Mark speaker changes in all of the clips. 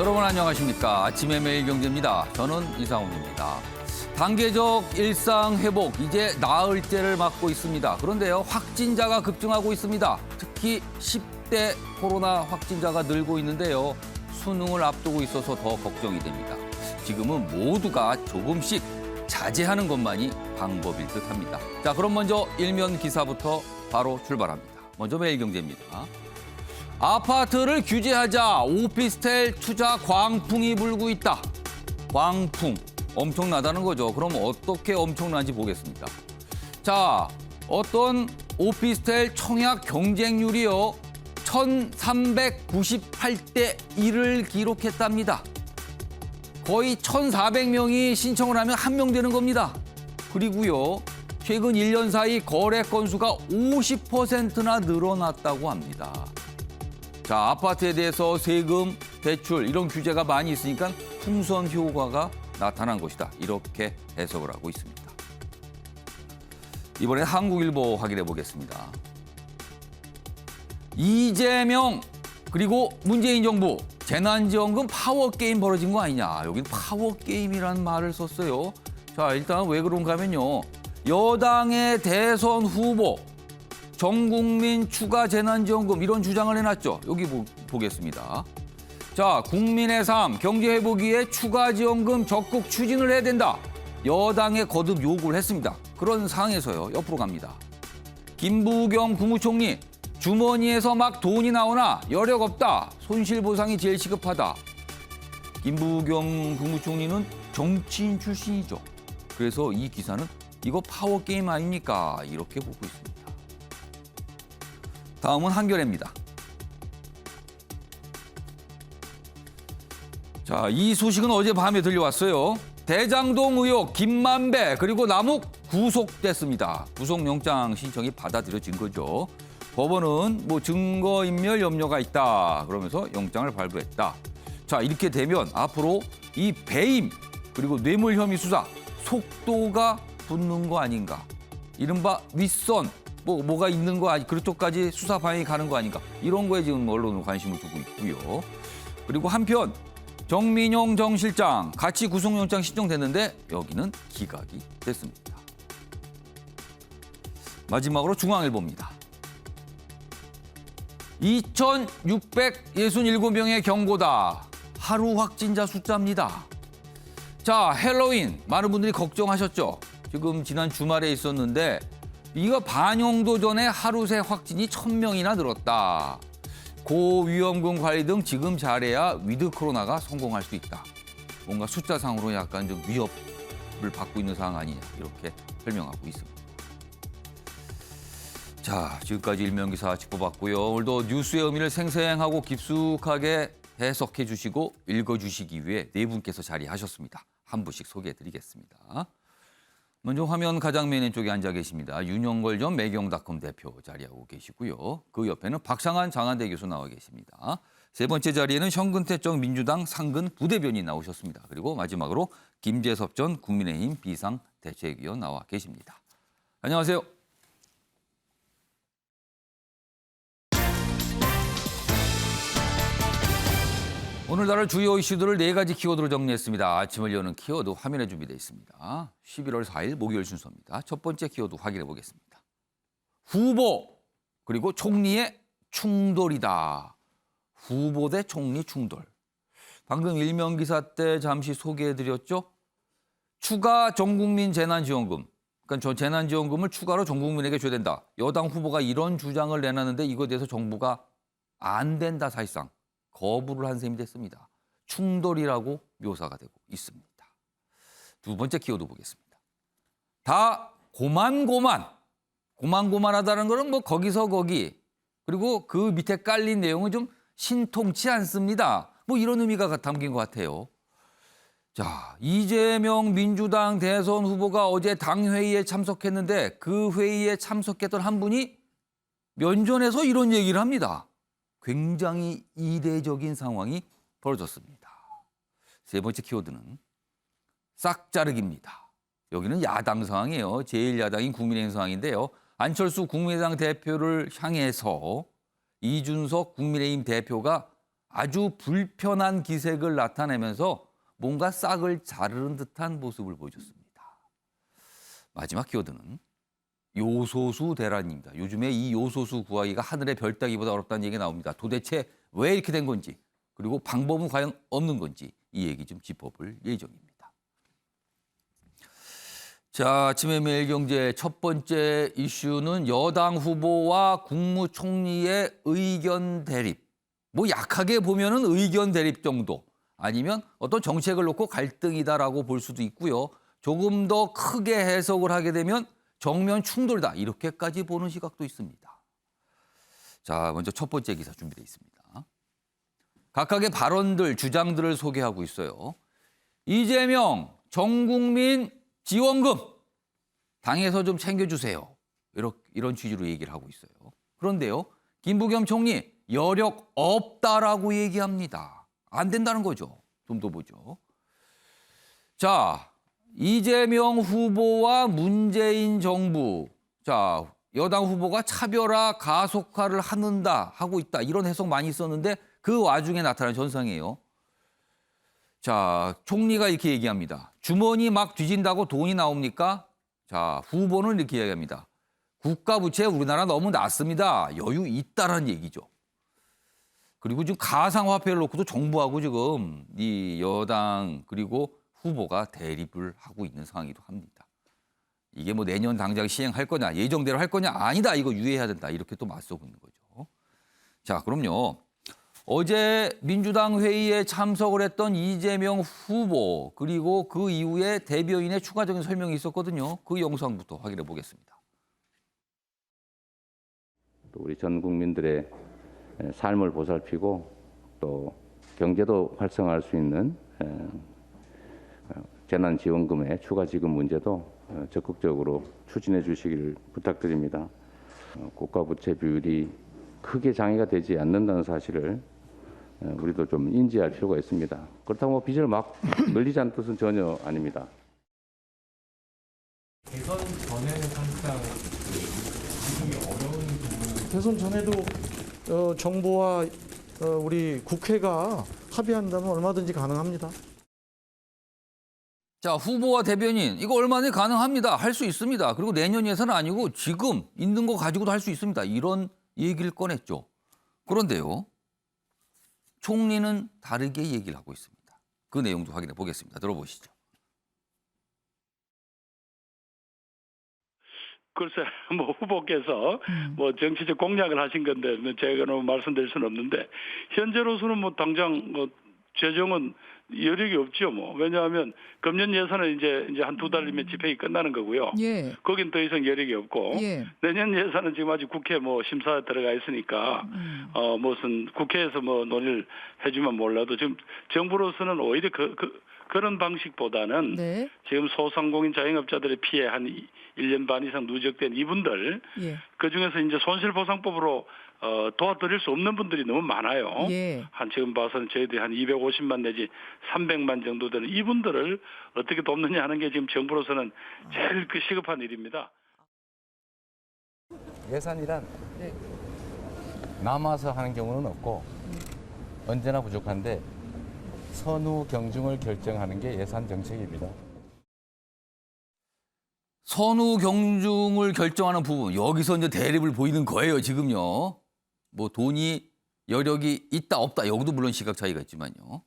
Speaker 1: 여러분 안녕하십니까. 아침의 매일경제입니다. 저는 이상훈입니다. 단계적 일상 회복, 이제 나흘째를 맞고 있습니다. 그런데요, 확진자가 급증하고 있습니다. 특히 10대 코로나 확진자가 늘고 있는데요. 수능을 앞두고 있어서 더 걱정이 됩니다. 지금은 모두가 조금씩 자제하는 것만이 방법일 듯합니다. 자, 그럼 먼저 일면 기사부터 바로 출발합니다. 먼저 매일경제입니다. 아파트를 규제하자 오피스텔 투자 광풍이 불고 있다. 광풍, 엄청나다는 거죠. 그럼 어떻게 엄청난지 보겠습니다. 자, 어떤 오피스텔 청약 경쟁률이요. 1398대 1을 기록했답니다. 거의 1400명이 신청을 하면 한 명 되는 겁니다. 그리고요, 최근 1년 사이 거래 건수가 50%나 늘어났다고 합니다. 자, 아파트에 대해서 세금, 대출 이런 규제가 많이 있으니까 풍선 효과가 나타난 것이다. 이렇게 해석을 하고 있습니다. 이번에 한국일보 확인해 보겠습니다. 이재명 그리고 문재인 정부 재난지원금 파워게임 벌어진 거 아니냐. 여긴 파워게임이라는 말을 썼어요. 자, 일단 왜 그런가 하면요. 여당의 대선 후보 전국민 추가 재난지원금 이런 주장을 해놨죠. 여기 보겠습니다. 자, 국민의 삶, 경제 회복 위해 추가 지원금 적극 추진을 해야 된다. 여당에 거듭 요구를 했습니다. 그런 상황에서요. 옆으로 갑니다. 김부겸 국무총리, 주머니에서 막 돈이 나오나 여력 없다. 손실보상이 제일 시급하다. 김부겸 국무총리는 정치인 출신이죠. 그래서 이 기사는 이거 파워게임 아닙니까? 이렇게 보고 있습니다. 다음은 한겨레입니다. 자, 이 소식은 어젯밤에 들려왔어요. 대장동 의혹 김만배 그리고 남욱 구속됐습니다. 구속영장 신청이 받아들여진 거죠. 법원은 증거인멸 염려가 있다 그러면서 영장을 발부했다. 자, 이렇게 되면 앞으로 이 배임 그리고 뇌물 혐의 수사 속도가 붙는 거 아닌가. 이른바 윗선 뭐가 있는 거 아니 그쪽까지 수사 방향이 가는 거 아닌가. 이런 거에 지금 언론은 관심을 두고 있고요. 그리고 한편 정민용 정 실장 같이 구속영장 신청됐는데 여기는 기각이 됐습니다. 마지막으로 중앙일보입니다. 2,667명의 경고다. 하루 확진자 숫자입니다. 자, 헬로윈 많은 분들이 걱정하셨죠. 지금 지난 주말에 있었는데 이거 반영도 전에 하루 새 확진이 1,000명이나 늘었다. 고위험군 관리 등 지금 잘해야 위드 코로나가 성공할 수 있다. 뭔가 숫자상으로 약간 좀 위협을 받고 있는 상황 아니냐 이렇게 설명하고 있습니다. 자, 지금까지 일면기사 짚어봤고요. 오늘도 뉴스의 의미를 생생하고 깊숙하게 해석해 주시고 읽어주시기 위해 네 분께서 자리하셨습니다. 한 분씩 소개해드리겠습니다. 먼저 화면 가장 맨 쪽에 앉아 계십니다. 윤영걸 전 매경닷컴 대표 자리하고 계시고요. 그 옆에는 박상한 장한대 교수 나와 계십니다. 세 번째 자리에는 현근택 민주당 상근 부대변인 나오셨습니다. 그리고 마지막으로 김재섭 전 국민의힘 비상대책위원 나와 계십니다. 안녕하세요. 오늘 다룰 주요 이슈들을 네 가지 키워드로 정리했습니다. 아침을 여는 키워드 화면에 준비되어 있습니다. 11월 4일 목요일 순서입니다. 첫 번째 키워드 확인해 보겠습니다. 후보 그리고 총리의 충돌이다. 후보 대 총리 충돌. 방금 일면기사 때 잠시 소개해드렸죠. 추가 전국민 재난지원금. 그러니까 저 재난지원금을 추가로 전국민에게 줘야 된다. 여당 후보가 이런 주장을 내놨는데 이거에 대해서 정부가 안 된다 사실상. 거부를 한 셈이 됐습니다. 충돌이라고 묘사가 되고 있습니다. 두 번째 키워드 보겠습니다. 다 고만고만하다는 거는 거기서 거기 그리고 그 밑에 깔린 내용은 좀 신통치 않습니다. 이런 의미가 담긴 것 같아요. 자, 이재명 민주당 대선 후보가 어제 당회의에 참석했는데 그 회의에 참석했던 한 분이 면전에서 이런 얘기를 합니다. 굉장히 이례적인 상황이 벌어졌습니다. 세 번째 키워드는 싹 자르기입니다. 여기는 야당 상황이에요. 제1야당인 국민의힘 상황인데요. 안철수 국민의당 대표를 향해서 이준석 국민의힘 대표가 아주 불편한 기색을 나타내면서 뭔가 싹을 자르는 듯한 모습을 보여줬습니다. 마지막 키워드는 요소수 대란입니다. 요즘에 이 요소수 구하기가 하늘의 별 따기보다 어렵다는 얘기가 나옵니다. 도대체 왜 이렇게 된 건지, 그리고 방법은 과연 없는 건지 이 얘기 좀 짚어볼 예정입니다. 자, 아침의 매일경제 첫 번째 이슈는 여당 후보와 국무총리의 의견 대립. 뭐 약하게 보면은 의견 대립 정도, 아니면 어떤 정책을 놓고 갈등이다라고 볼 수도 있고요. 조금 더 크게 해석을 하게 되면 정면 충돌이다, 이렇게까지 보는 시각도 있습니다. 자, 먼저 첫 번째 기사 준비되어 있습니다. 각각의 발언들, 주장들을 소개하고 있어요. 이재명 전국민 지원금 당에서 좀 챙겨주세요. 이런 취지로 얘기를 하고 있어요. 그런데요, 김부겸 총리 여력 없다라고 얘기합니다. 안 된다는 거죠. 좀 더 보죠. 자, 이재명 후보와 문재인 정부. 자, 여당 후보가 차별화 가속화를 하고 있다. 이런 해석 많이 있었는데 그 와중에 나타난 현상이에요. 자, 총리가 이렇게 얘기합니다. 주머니 막 뒤진다고 돈이 나옵니까? 자, 후보는 이렇게 이야기합니다. 국가 부채 우리나라 너무 낮습니다. 여유 있다라는 얘기죠. 그리고 지금 가상화폐를 놓고도 정부하고 지금 이 여당 그리고 후보가 대립을 하고 있는 상황이기도 합니다. 이게 뭐 내년 당장 시행할 거냐, 예정대로 할 거냐, 아니다, 이거 유예해야 된다, 이렇게 또 맞서고 있는 거죠. 자, 그럼요. 어제 민주당 회의에 참석을 했던 이재명 후보, 그리고 그 이후에 대변인의 추가적인 설명이 있었거든요. 그 영상부터 확인해 보겠습니다.
Speaker 2: 또 우리 전 국민들의 삶을 보살피고 또 경제도 활성화할 수 있는 재난지원금의 추가 지급 문제도 적극적으로 추진해 주시기를 부탁드립니다. 국가 부채 비율이 크게 장애가 되지 않는다는 사실을 우리도 좀 인지할 필요가 있습니다. 그렇다고 뭐 빚을 막 늘리자는 뜻은 전혀 아닙니다.
Speaker 3: 대선 전에는 사실상 지금이 어려운 부분.
Speaker 4: 대선 전에도 정부와 우리 국회가 합의한다면 얼마든지 가능합니다.
Speaker 1: 자, 후보와 대변인, 이거 얼마든지 가능합니다. 할 수 있습니다. 그리고 내년 예산은 아니고 지금 있는 거 가지고도 할 수 있습니다. 이런 얘기를 꺼냈죠. 그런데요, 총리는 다르게 얘기를 하고 있습니다. 그 내용도 확인해 보겠습니다. 들어보시죠.
Speaker 5: 글쎄, 뭐 후보께서 뭐 정치적 공약을 하신 건데 제가 말씀드릴 수는 없는데 현재로서는 뭐 당장 뭐 재정은 여력이 없죠. 뭐 왜냐하면 금년 예산은 이제 한 2달이면 집행이 끝나는 거고요.
Speaker 6: 예.
Speaker 5: 거긴 더 이상 여력이 없고
Speaker 6: 예.
Speaker 5: 내년 예산은 지금 아직 국회 뭐 심사에 들어가 있으니까 무슨 국회에서 뭐 논의를 해주면 몰라도 지금 정부로서는 오히려 그런 방식보다는
Speaker 6: 네.
Speaker 5: 지금 소상공인 자영업자들의 피해 한 1년 반 이상 누적된 이분들
Speaker 6: 예.
Speaker 5: 그중에서 이제 손실보상법으로 도와드릴 수 없는 분들이 너무 많아요.
Speaker 6: 예.
Speaker 5: 한 지금 봐서는 저희들이 한 250만 내지 300만 정도 되는 이분들을 어떻게 돕느냐 하는 게 지금 정부로서는 제일 시급한 일입니다.
Speaker 7: 예산이란
Speaker 6: 네.
Speaker 7: 남아서 하는 경우는 없고 언제나 부족한데 선후 경중을 결정하는 게 예산 정책입니다.
Speaker 1: 선후 경중을 결정하는 부분, 여기서 이제 대립을 보이는 거예요, 지금요. 뭐 돈이 여력이 있다 없다, 여기도 물론 시각 차이가 있지만요.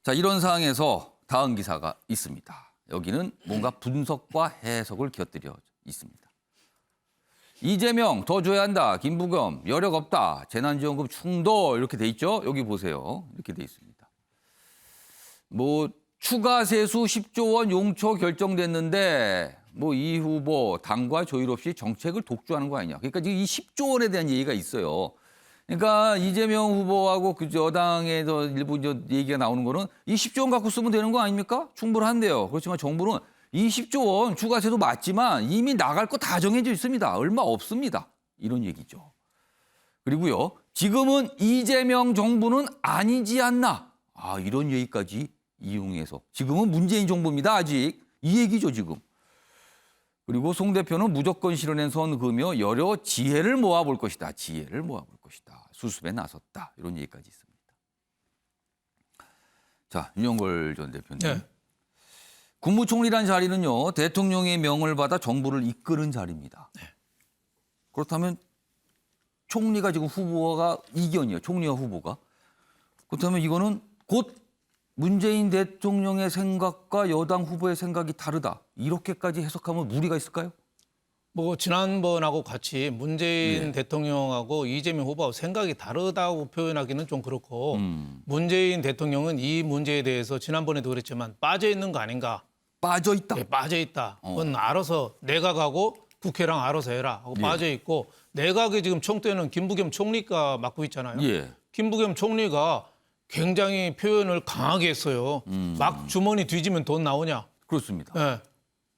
Speaker 1: 자, 이런 상황에서 다음 기사가 있습니다. 여기는 뭔가 분석과 해석을 곁들여 있습니다. 이재명 더 줘야 한다, 김부겸 여력 없다, 재난지원금 충돌, 이렇게 돼 있죠. 여기 보세요. 이렇게 돼 있습니다. 뭐 추가 세수 10조 원 용처 결정됐는데 뭐 이 후보 당과 조율 없이 정책을 독주하는 거 아니냐. 그러니까 지금 이 10조 원에 대한 얘기가 있어요. 그러니까 이재명 후보하고 그 여당에서 일부 얘기가 나오는 거는 이 10조 원 갖고 쓰면 되는 거 아닙니까? 충분한데요. 그렇지만 정부는 이 10조 원 추가세도 맞지만 이미 나갈 거 다 정해져 있습니다. 얼마 없습니다. 이런 얘기죠. 그리고요, 지금은 이재명 정부는 아니지 않나. 이런 얘기까지 이용해서 지금은 문재인 정부입니다. 아직 이 얘기죠, 지금. 그리고 송 대표는 무조건 실현한 선거며 여러 지혜를 모아볼 것이다. 지혜를 모아볼 것이다. 수습에 나섰다. 이런 얘기까지 있습니다. 자, 윤영걸 전 대표님.
Speaker 6: 네.
Speaker 1: 국무총리란 자리는요, 대통령의 명을 받아 정부를 이끄는 자리입니다. 그렇다면 총리가 지금 후보가 이견이에요. 총리와 후보가. 그렇다면 이거는 곧 문재인 대통령의 생각과 여당 후보의 생각이 다르다. 이렇게까지 해석하면 무리가 있을까요?
Speaker 6: 뭐 지난번하고 같이 문재인
Speaker 1: 예.
Speaker 6: 대통령하고 이재명 후보하고 생각이 다르다고 표현하기는 좀 그렇고 문재인 대통령은 이 문제에 대해서 지난번에도 그랬지만 빠져 있는 거 아닌가?
Speaker 1: 빠져 있다.
Speaker 6: 네, 빠져 있다. 그건 알아서 내각하고 국회랑 알아서 해라 하고
Speaker 1: 예.
Speaker 6: 빠져 있고 내각에 지금 총대는 김부겸 총리가 맡고 있잖아요.
Speaker 1: 예.
Speaker 6: 김부겸 총리가 굉장히 표현을 강하게 했어요. 막 주머니 뒤지면 돈 나오냐?
Speaker 1: 그렇습니다.
Speaker 6: 예.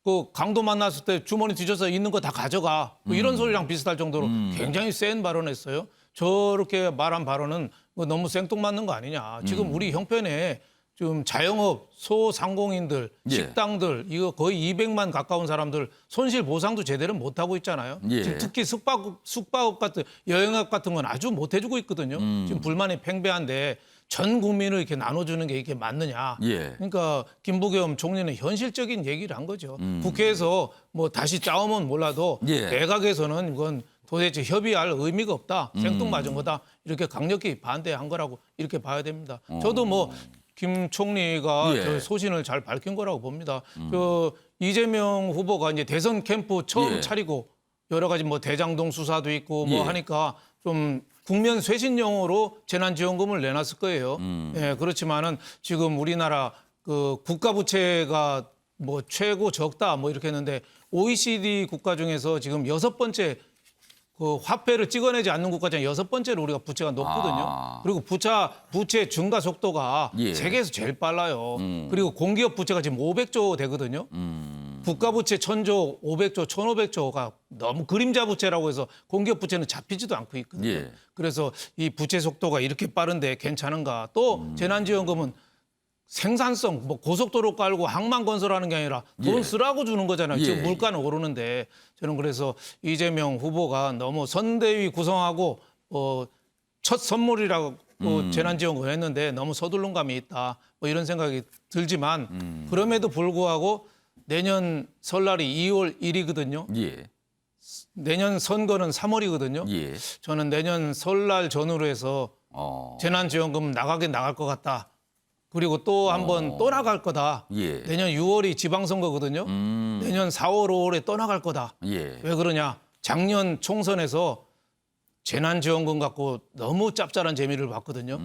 Speaker 6: 그 강도 만났을 때 주머니 뒤져서 있는 거 다 가져가. 뭐 이런 소리랑 비슷할 정도로 굉장히 센 발언했어요. 저렇게 말한 발언은 뭐 너무 생뚱맞는 거 아니냐. 지금 우리 형편에 지금 자영업, 소상공인들,
Speaker 1: 예.
Speaker 6: 식당들 이거 거의 200만 가까운 사람들 손실 보상도 제대로 못 하고 있잖아요.
Speaker 1: 예.
Speaker 6: 지금 특히 숙박업 같은 여행업 같은 건 아주 못 해주고 있거든요. 지금 불만이 팽배한데 전 국민을 이렇게 나눠주는 게 이게 맞느냐.
Speaker 1: 예.
Speaker 6: 그러니까 김부겸 총리는 현실적인 얘기를 한 거죠. 국회에서 뭐 다시 짜오면 몰라도
Speaker 1: 예.
Speaker 6: 내각에서는 이건 도대체 협의할 의미가 없다. 생뚱맞은 거다. 이렇게 강력히 반대한 거라고 이렇게 봐야 됩니다. 저도 뭐 김 총리가
Speaker 1: 예.
Speaker 6: 저 소신을 잘 밝힌 거라고 봅니다. 저 이재명 후보가 이제 대선 캠프 처음
Speaker 1: 예.
Speaker 6: 차리고 여러 가지 뭐 대장동 수사도 있고 뭐
Speaker 1: 예.
Speaker 6: 하니까 좀 국면 쇄신용으로 재난지원금을 내놨을 거예요. 예, 그렇지만은 지금 우리나라 그 국가 부채가 뭐 최고 적다 뭐 이렇게 했는데 OECD 국가 중에서 지금 6번째 그 화폐를 찍어내지 않는 국가 중에 6번째로 우리가 부채가 높거든요.
Speaker 1: 아.
Speaker 6: 그리고 부채 증가 속도가
Speaker 1: 예.
Speaker 6: 세계에서 제일 빨라요. 그리고 공기업 부채가 지금 500조 되거든요. 국가 부채 1000조, 500조, 1500조가 너무 그림자 부채라고 해서 공기업 부채는 잡히지도 않고 있거든요.
Speaker 1: 예.
Speaker 6: 그래서 이 부채 속도가 이렇게 빠른데 괜찮은가? 또 재난지원금은 생산성, 뭐 고속도로 깔고 항만 건설하는 게 아니라 돈
Speaker 1: 예.
Speaker 6: 쓰라고 주는 거잖아요.
Speaker 1: 예.
Speaker 6: 지금 물가는 오르는데 저는 그래서 이재명 후보가 너무 선대위 구성하고 첫 선물이라고 재난지원금 했는데 너무 서두른 감이 있다. 뭐 이런 생각이 들지만 그럼에도 불구하고 내년 설날이 2월 1일이거든요.
Speaker 1: 예.
Speaker 6: 내년 선거는 3월이거든요.
Speaker 1: 예.
Speaker 6: 저는 내년 설날 전후로 해서 재난지원금 나가긴 나갈 것 같다. 그리고 또 한 번 또 나갈 거다.
Speaker 1: 예.
Speaker 6: 내년 6월이 지방선거거든요. 내년 4월, 5월에 또 나갈 거다.
Speaker 1: 예.
Speaker 6: 왜 그러냐? 작년 총선에서 재난지원금 갖고 너무 짭짤한 재미를 봤거든요.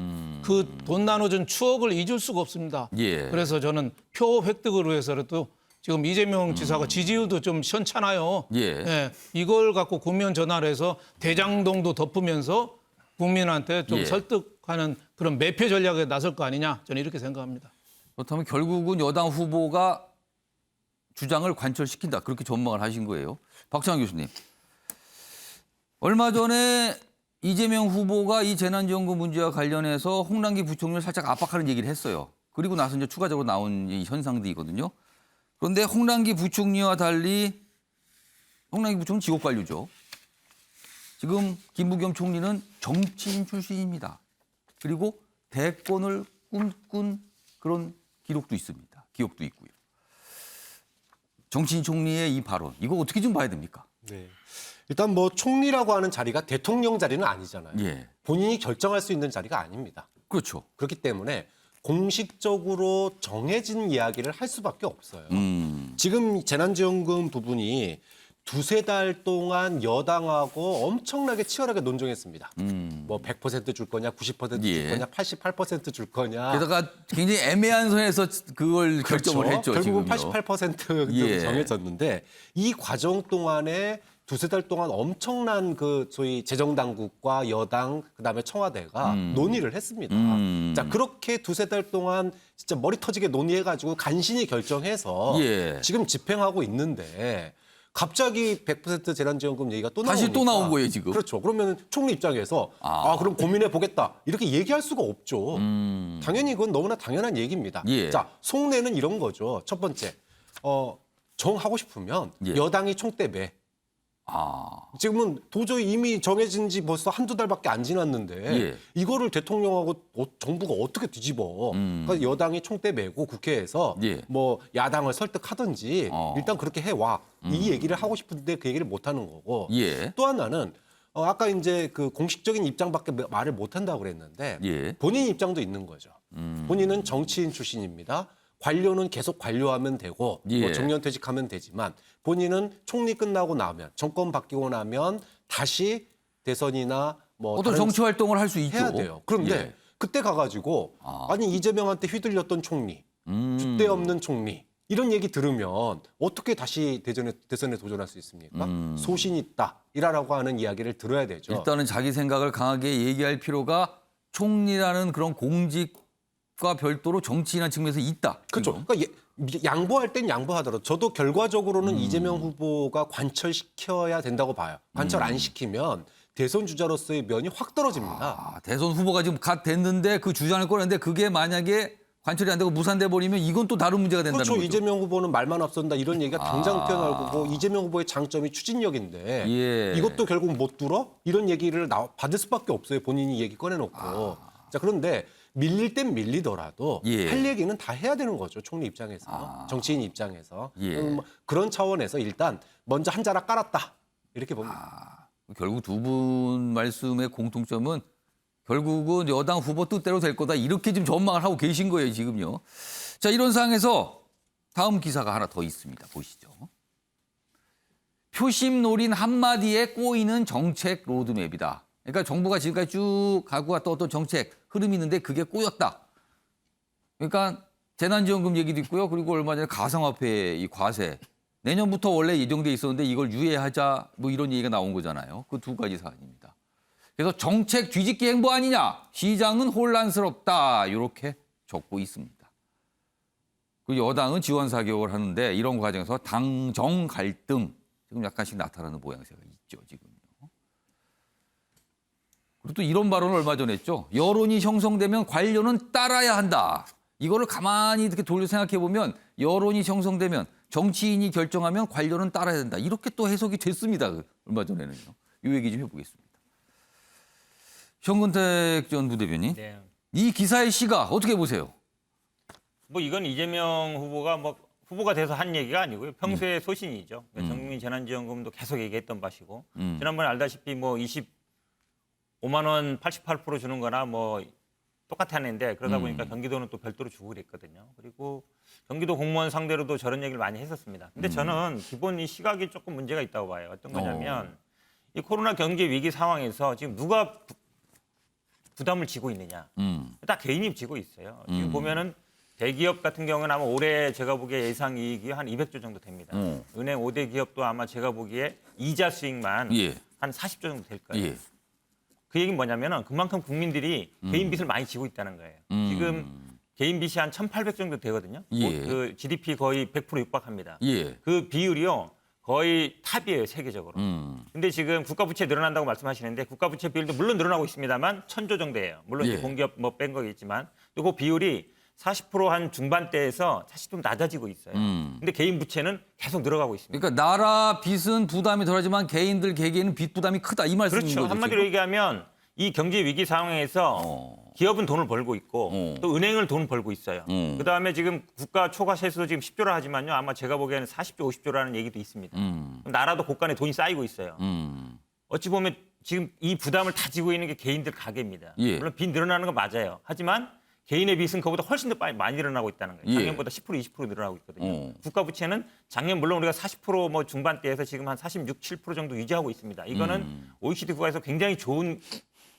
Speaker 6: 그 돈 나눠준 추억을 잊을 수가 없습니다.
Speaker 1: 예.
Speaker 6: 그래서 저는 표 획득을 위해서라도 지금 이재명 지사가 지지율도 좀 현찮아요.
Speaker 1: 예.
Speaker 6: 이걸 갖고 국면 전환을 해서 대장동도 덮으면서 국민한테 좀
Speaker 1: 예.
Speaker 6: 설득하는 그런 매표 전략에 나설 거 아니냐. 저는 이렇게 생각합니다.
Speaker 1: 그렇다면 결국은 여당 후보가 주장을 관철시킨다. 그렇게 전망을 하신 거예요. 박찬환 교수님. 얼마 전에 이재명 후보가 이 재난지원금 문제와 관련해서 홍남기 부총리를 살짝 압박하는 얘기를 했어요. 그리고 나서 이제 추가적으로 나온 이 현상들이거든요. 그런데 홍남기 부총리와 달리 홍남기 부총리는 지옥관료죠. 지금 김부겸 총리는 정치인 출신입니다. 그리고 대권을 꿈꾼 그런 기록도 있습니다. 기억도 있고요. 정치인 총리의 이 발언, 이거 어떻게 좀 봐야 됩니까?
Speaker 8: 네. 일단 뭐 총리라고 하는 자리가 대통령 자리는 아니잖아요.
Speaker 1: 예.
Speaker 8: 본인이 결정할 수 있는 자리가 아닙니다.
Speaker 1: 그렇죠.
Speaker 8: 그렇기 때문에 공식적으로 정해진 이야기를 할 수밖에 없어요. 지금 재난지원금 부분이 두세 달 동안 여당하고 엄청나게 치열하게 논쟁했습니다. 뭐 100% 줄 거냐, 90%
Speaker 1: 예.
Speaker 8: 줄 거냐, 88% 줄 거냐.
Speaker 1: 게다가 굉장히 애매한 선에서 그걸 결정을 했죠.
Speaker 8: 결국은
Speaker 1: 지금요.
Speaker 8: 88%
Speaker 1: 예.
Speaker 8: 정해졌는데 이 과정 동안에 두세 달 동안 엄청난 그 소위 재정당국과 여당 그다음에 청와대가 논의를 했습니다. 자 그렇게 두세 달 동안 진짜 머리 터지게 논의해가지고 간신히 결정해서
Speaker 1: 예.
Speaker 8: 지금 집행하고 있는데 갑자기 100% 재난지원금 얘기가 또
Speaker 1: 다시
Speaker 8: 나오니까
Speaker 1: 또 나온 거예요, 지금.
Speaker 8: 그렇죠. 그러면 총리 입장에서 그럼 고민해 보겠다 이렇게 얘기할 수가 없죠. 당연히 그건 너무나 당연한 얘기입니다.
Speaker 1: 예.
Speaker 8: 자 속내는 이런 거죠. 첫 번째 정하고 싶으면
Speaker 1: 예.
Speaker 8: 여당이 총대 매. 지금은 도저히 이미 정해진 지 벌써 한두 달밖에 안 지났는데
Speaker 1: 예.
Speaker 8: 이거를 대통령하고 정부가 어떻게 뒤집어. 그러니까 여당이 총대 메고 국회에서
Speaker 1: 예.
Speaker 8: 뭐 야당을 설득하든지 일단 그렇게 해와. 이 얘기를 하고 싶은데 그 얘기를 못 하는 거고.
Speaker 1: 예.
Speaker 8: 또 하나는 아까 이제 그 공식적인 입장밖에 말을 못 한다고 그랬는데
Speaker 1: 예.
Speaker 8: 본인 입장도 있는 거죠. 본인은 정치인 출신입니다. 관료는 계속 관료하면 되고
Speaker 1: 예.
Speaker 8: 뭐 정년퇴직하면 되지만 본인은 총리 끝나고 나면 정권 바뀌고 나면 다시 대선이나 뭐
Speaker 1: 어떤
Speaker 8: 다른
Speaker 1: 정치 활동을 할 수 있죠.
Speaker 8: 해야 돼요. 그런데
Speaker 1: 예.
Speaker 8: 그때 가가지고 아니 이재명한테 휘둘렸던 총리, 줏대 없는 총리 이런 얘기 들으면 어떻게 다시 대선에 도전할 수 있습니까? 소신 있다 이라라고 하는 이야기를 들어야 되죠.
Speaker 1: 일단은 자기 생각을 강하게 얘기할 필요가 총리라는 그런 공직과 별도로 정치인한 측면에서 있다.
Speaker 8: 그렇죠. 그러니까 양보할 땐 양보하더라도 저도 결과적으로는 이재명 후보가 관철시켜야 된다고 봐요. 관철 안 시키면 대선 주자로서의 면이 확 떨어집니다.
Speaker 1: 대선 후보가 지금 갓 됐는데 그 주장을 꺼냈는데 그게 만약에 관철이 안 되고 무산돼 버리면 이건 또 다른 문제가 된다는
Speaker 8: 그렇죠.
Speaker 1: 거죠.
Speaker 8: 이재명 후보는 말만 앞선다 이런 얘기가 당장 튀어나올 거고 이재명 후보의 장점이 추진력인데
Speaker 1: 예.
Speaker 8: 이것도 결국 못 들어? 이런 얘기를 받을 수밖에 없어요. 본인이 얘기 꺼내놓고. 자 그런데 밀릴 땐 밀리더라도
Speaker 1: 예.
Speaker 8: 할 얘기는 다 해야 되는 거죠. 총리 입장에서. 정치인 입장에서.
Speaker 1: 예.
Speaker 8: 그런 차원에서 일단 먼저 한 자락 깔았다. 이렇게 봅니다.
Speaker 1: 결국 두 분 말씀의 공통점은 결국은 여당 후보 뜻대로 될 거다 이렇게 지금 전망을 하고 계신 거예요 지금요. 자 이런 상황에서 다음 기사가 하나 더 있습니다. 보시죠. 표심 노린 한마디에 꼬이는 정책 로드맵이다. 그러니까 정부가 지금까지 쭉 가고 왔던 어떤 정책 흐름이 있는데 그게 꼬였다. 그러니까 재난지원금 얘기도 있고요. 그리고 얼마 전에 가상화폐 이 과세. 내년부터 원래 예정돼 있었는데 이걸 유예하자 뭐 이런 얘기가 나온 거잖아요. 그 두 가지 사안입니다. 그래서 정책 뒤집기 행보 아니냐. 시장은 혼란스럽다. 이렇게 적고 있습니다. 그 여당은 지원 사격을 하는데 이런 과정에서 당정 갈등 지금 약간씩 나타나는 모양새가 있죠. 지금요. 그리고 또 이런 발언을 얼마 전에 했죠. 여론이 형성되면 관료는 따라야 한다. 이거를 가만히 이렇게 돌려 생각해 보면 여론이 형성되면 정치인이 결정하면 관료는 따라야 된다. 이렇게 또 해석이 됐습니다. 얼마 전에는요. 이 얘기 좀 해보겠습니다. 현근택 전 부대변인.
Speaker 9: 네.
Speaker 1: 이 기사의 시가 어떻게 보세요?
Speaker 9: 뭐 이건 이재명 후보가 뭐 후보가 돼서 한 얘기가 아니고요. 평소의 소신이죠. 전국민 재난지원금도 계속 얘기했던 바시고 지난번에 알다시피 뭐 25만 원 88% 주는 거나 뭐 똑같았는데 그러다 보니까 경기도는 또 별도로 주고 그랬거든요. 그리고 경기도 공무원 상대로도 저런 얘기를 많이 했었습니다. 근데 저는 기본 이 시각이 조금 문제가 있다고 봐요. 어떤 거냐면 이 코로나 경제 위기 상황에서 지금 누가 부담을 지고 있느냐. 다 개인이 지고 있어요. 지금 보면은 대기업 같은 경우는 아마 올해 제가 보기에 예상 이익이 한 200조 정도 됩니다. 은행 5대 기업도 아마 제가 보기에 이자 수익만
Speaker 1: 예.
Speaker 9: 한 40조 정도 될 거예요.
Speaker 1: 예.
Speaker 9: 그 얘기는 뭐냐면은 그만큼 국민들이 개인 빚을 많이 지고 있다는 거예요. 지금 개인 빚이 한 1,800 정도 되거든요.
Speaker 1: 예.
Speaker 9: 그 GDP 거의 100% 육박합니다.
Speaker 1: 예.
Speaker 9: 그 비율이요. 거의 탑이에요, 세계적으로. 근데 지금 국가 부채 늘어난다고 말씀하시는데 국가 부채 비율도 물론 늘어나고 있습니다만 1,000조 정도예요. 물론
Speaker 1: 예.
Speaker 9: 이제 공기업 뭐 뺀 거겠지만 또 그 비율이 40%한 중반대에서 사실 좀 낮아지고 있어요. 근데 개인 부채는 계속 늘어가고 있습니다.
Speaker 1: 그러니까 나라 빚은 부담이 덜하지만 개인들 개개인은 빚 부담이 크다 이 말씀인
Speaker 9: 그렇죠.
Speaker 1: 거죠.
Speaker 9: 한마디로 얘기하면 이 경제 위기 상황에서 기업은 돈을 벌고 있고 또 은행은 돈을 벌고 있어요. 그다음에 지금 국가 초과 세수도 지금 10조라 하지만요. 아마 제가 보기에는 40조, 50조라는 얘기도 있습니다. 나라도 곳간에 돈이 쌓이고 있어요. 어찌 보면 지금 이 부담을 다 지고 있는 게 개인들 가계입니다.
Speaker 1: 예.
Speaker 9: 물론 빚 늘어나는 건 맞아요. 하지만 개인의 빚은 그보다 훨씬 더 많이 늘어나고 있다는 거예요.
Speaker 1: 예.
Speaker 9: 작년보다 10% 20% 늘어나고 있거든요. 국가 부채는 작년 물론 우리가 40%뭐 중반대에서 지금 한 46, 7% 정도 유지하고 있습니다. 이거는 OECD 국가에서 굉장히 좋은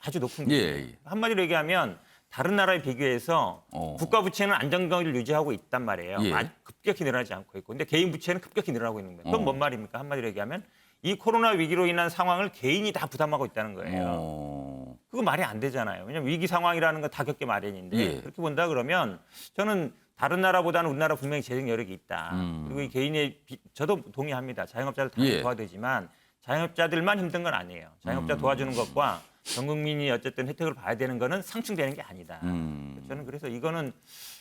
Speaker 9: 아주 높은
Speaker 1: 예,
Speaker 9: 기준이에요.
Speaker 1: 예.
Speaker 9: 한마디로 얘기하면 다른 나라에 비교해서 국가 부채는 안정감을 유지하고 있단 말이에요.
Speaker 1: 예.
Speaker 9: 아주 급격히 늘어나지 않고 있고. 근데 개인 부채는 급격히 늘어나고 있는 거예요. 그건 뭔 말입니까? 한마디로 얘기하면 이 코로나 위기로 인한 상황을 개인이 다 부담하고 있다는 거예요. 그거 말이 안 되잖아요. 왜냐하면 위기 상황이라는 건 다 겪게 마련인데
Speaker 1: 예.
Speaker 9: 그렇게 본다 그러면 저는 다른 나라보다는 우리나라 분명히 재정 여력이 있다. 그리고 이 개인의 저도 동의합니다. 자영업자들 당연히
Speaker 1: 예.
Speaker 9: 도와야 되지만 자영업자들만 힘든 건 아니에요. 자영업자 도와주는 것과 전 국민이 어쨌든 혜택을 봐야 되는 거는 상충되는 게 아니다. 저는 그래서 이거는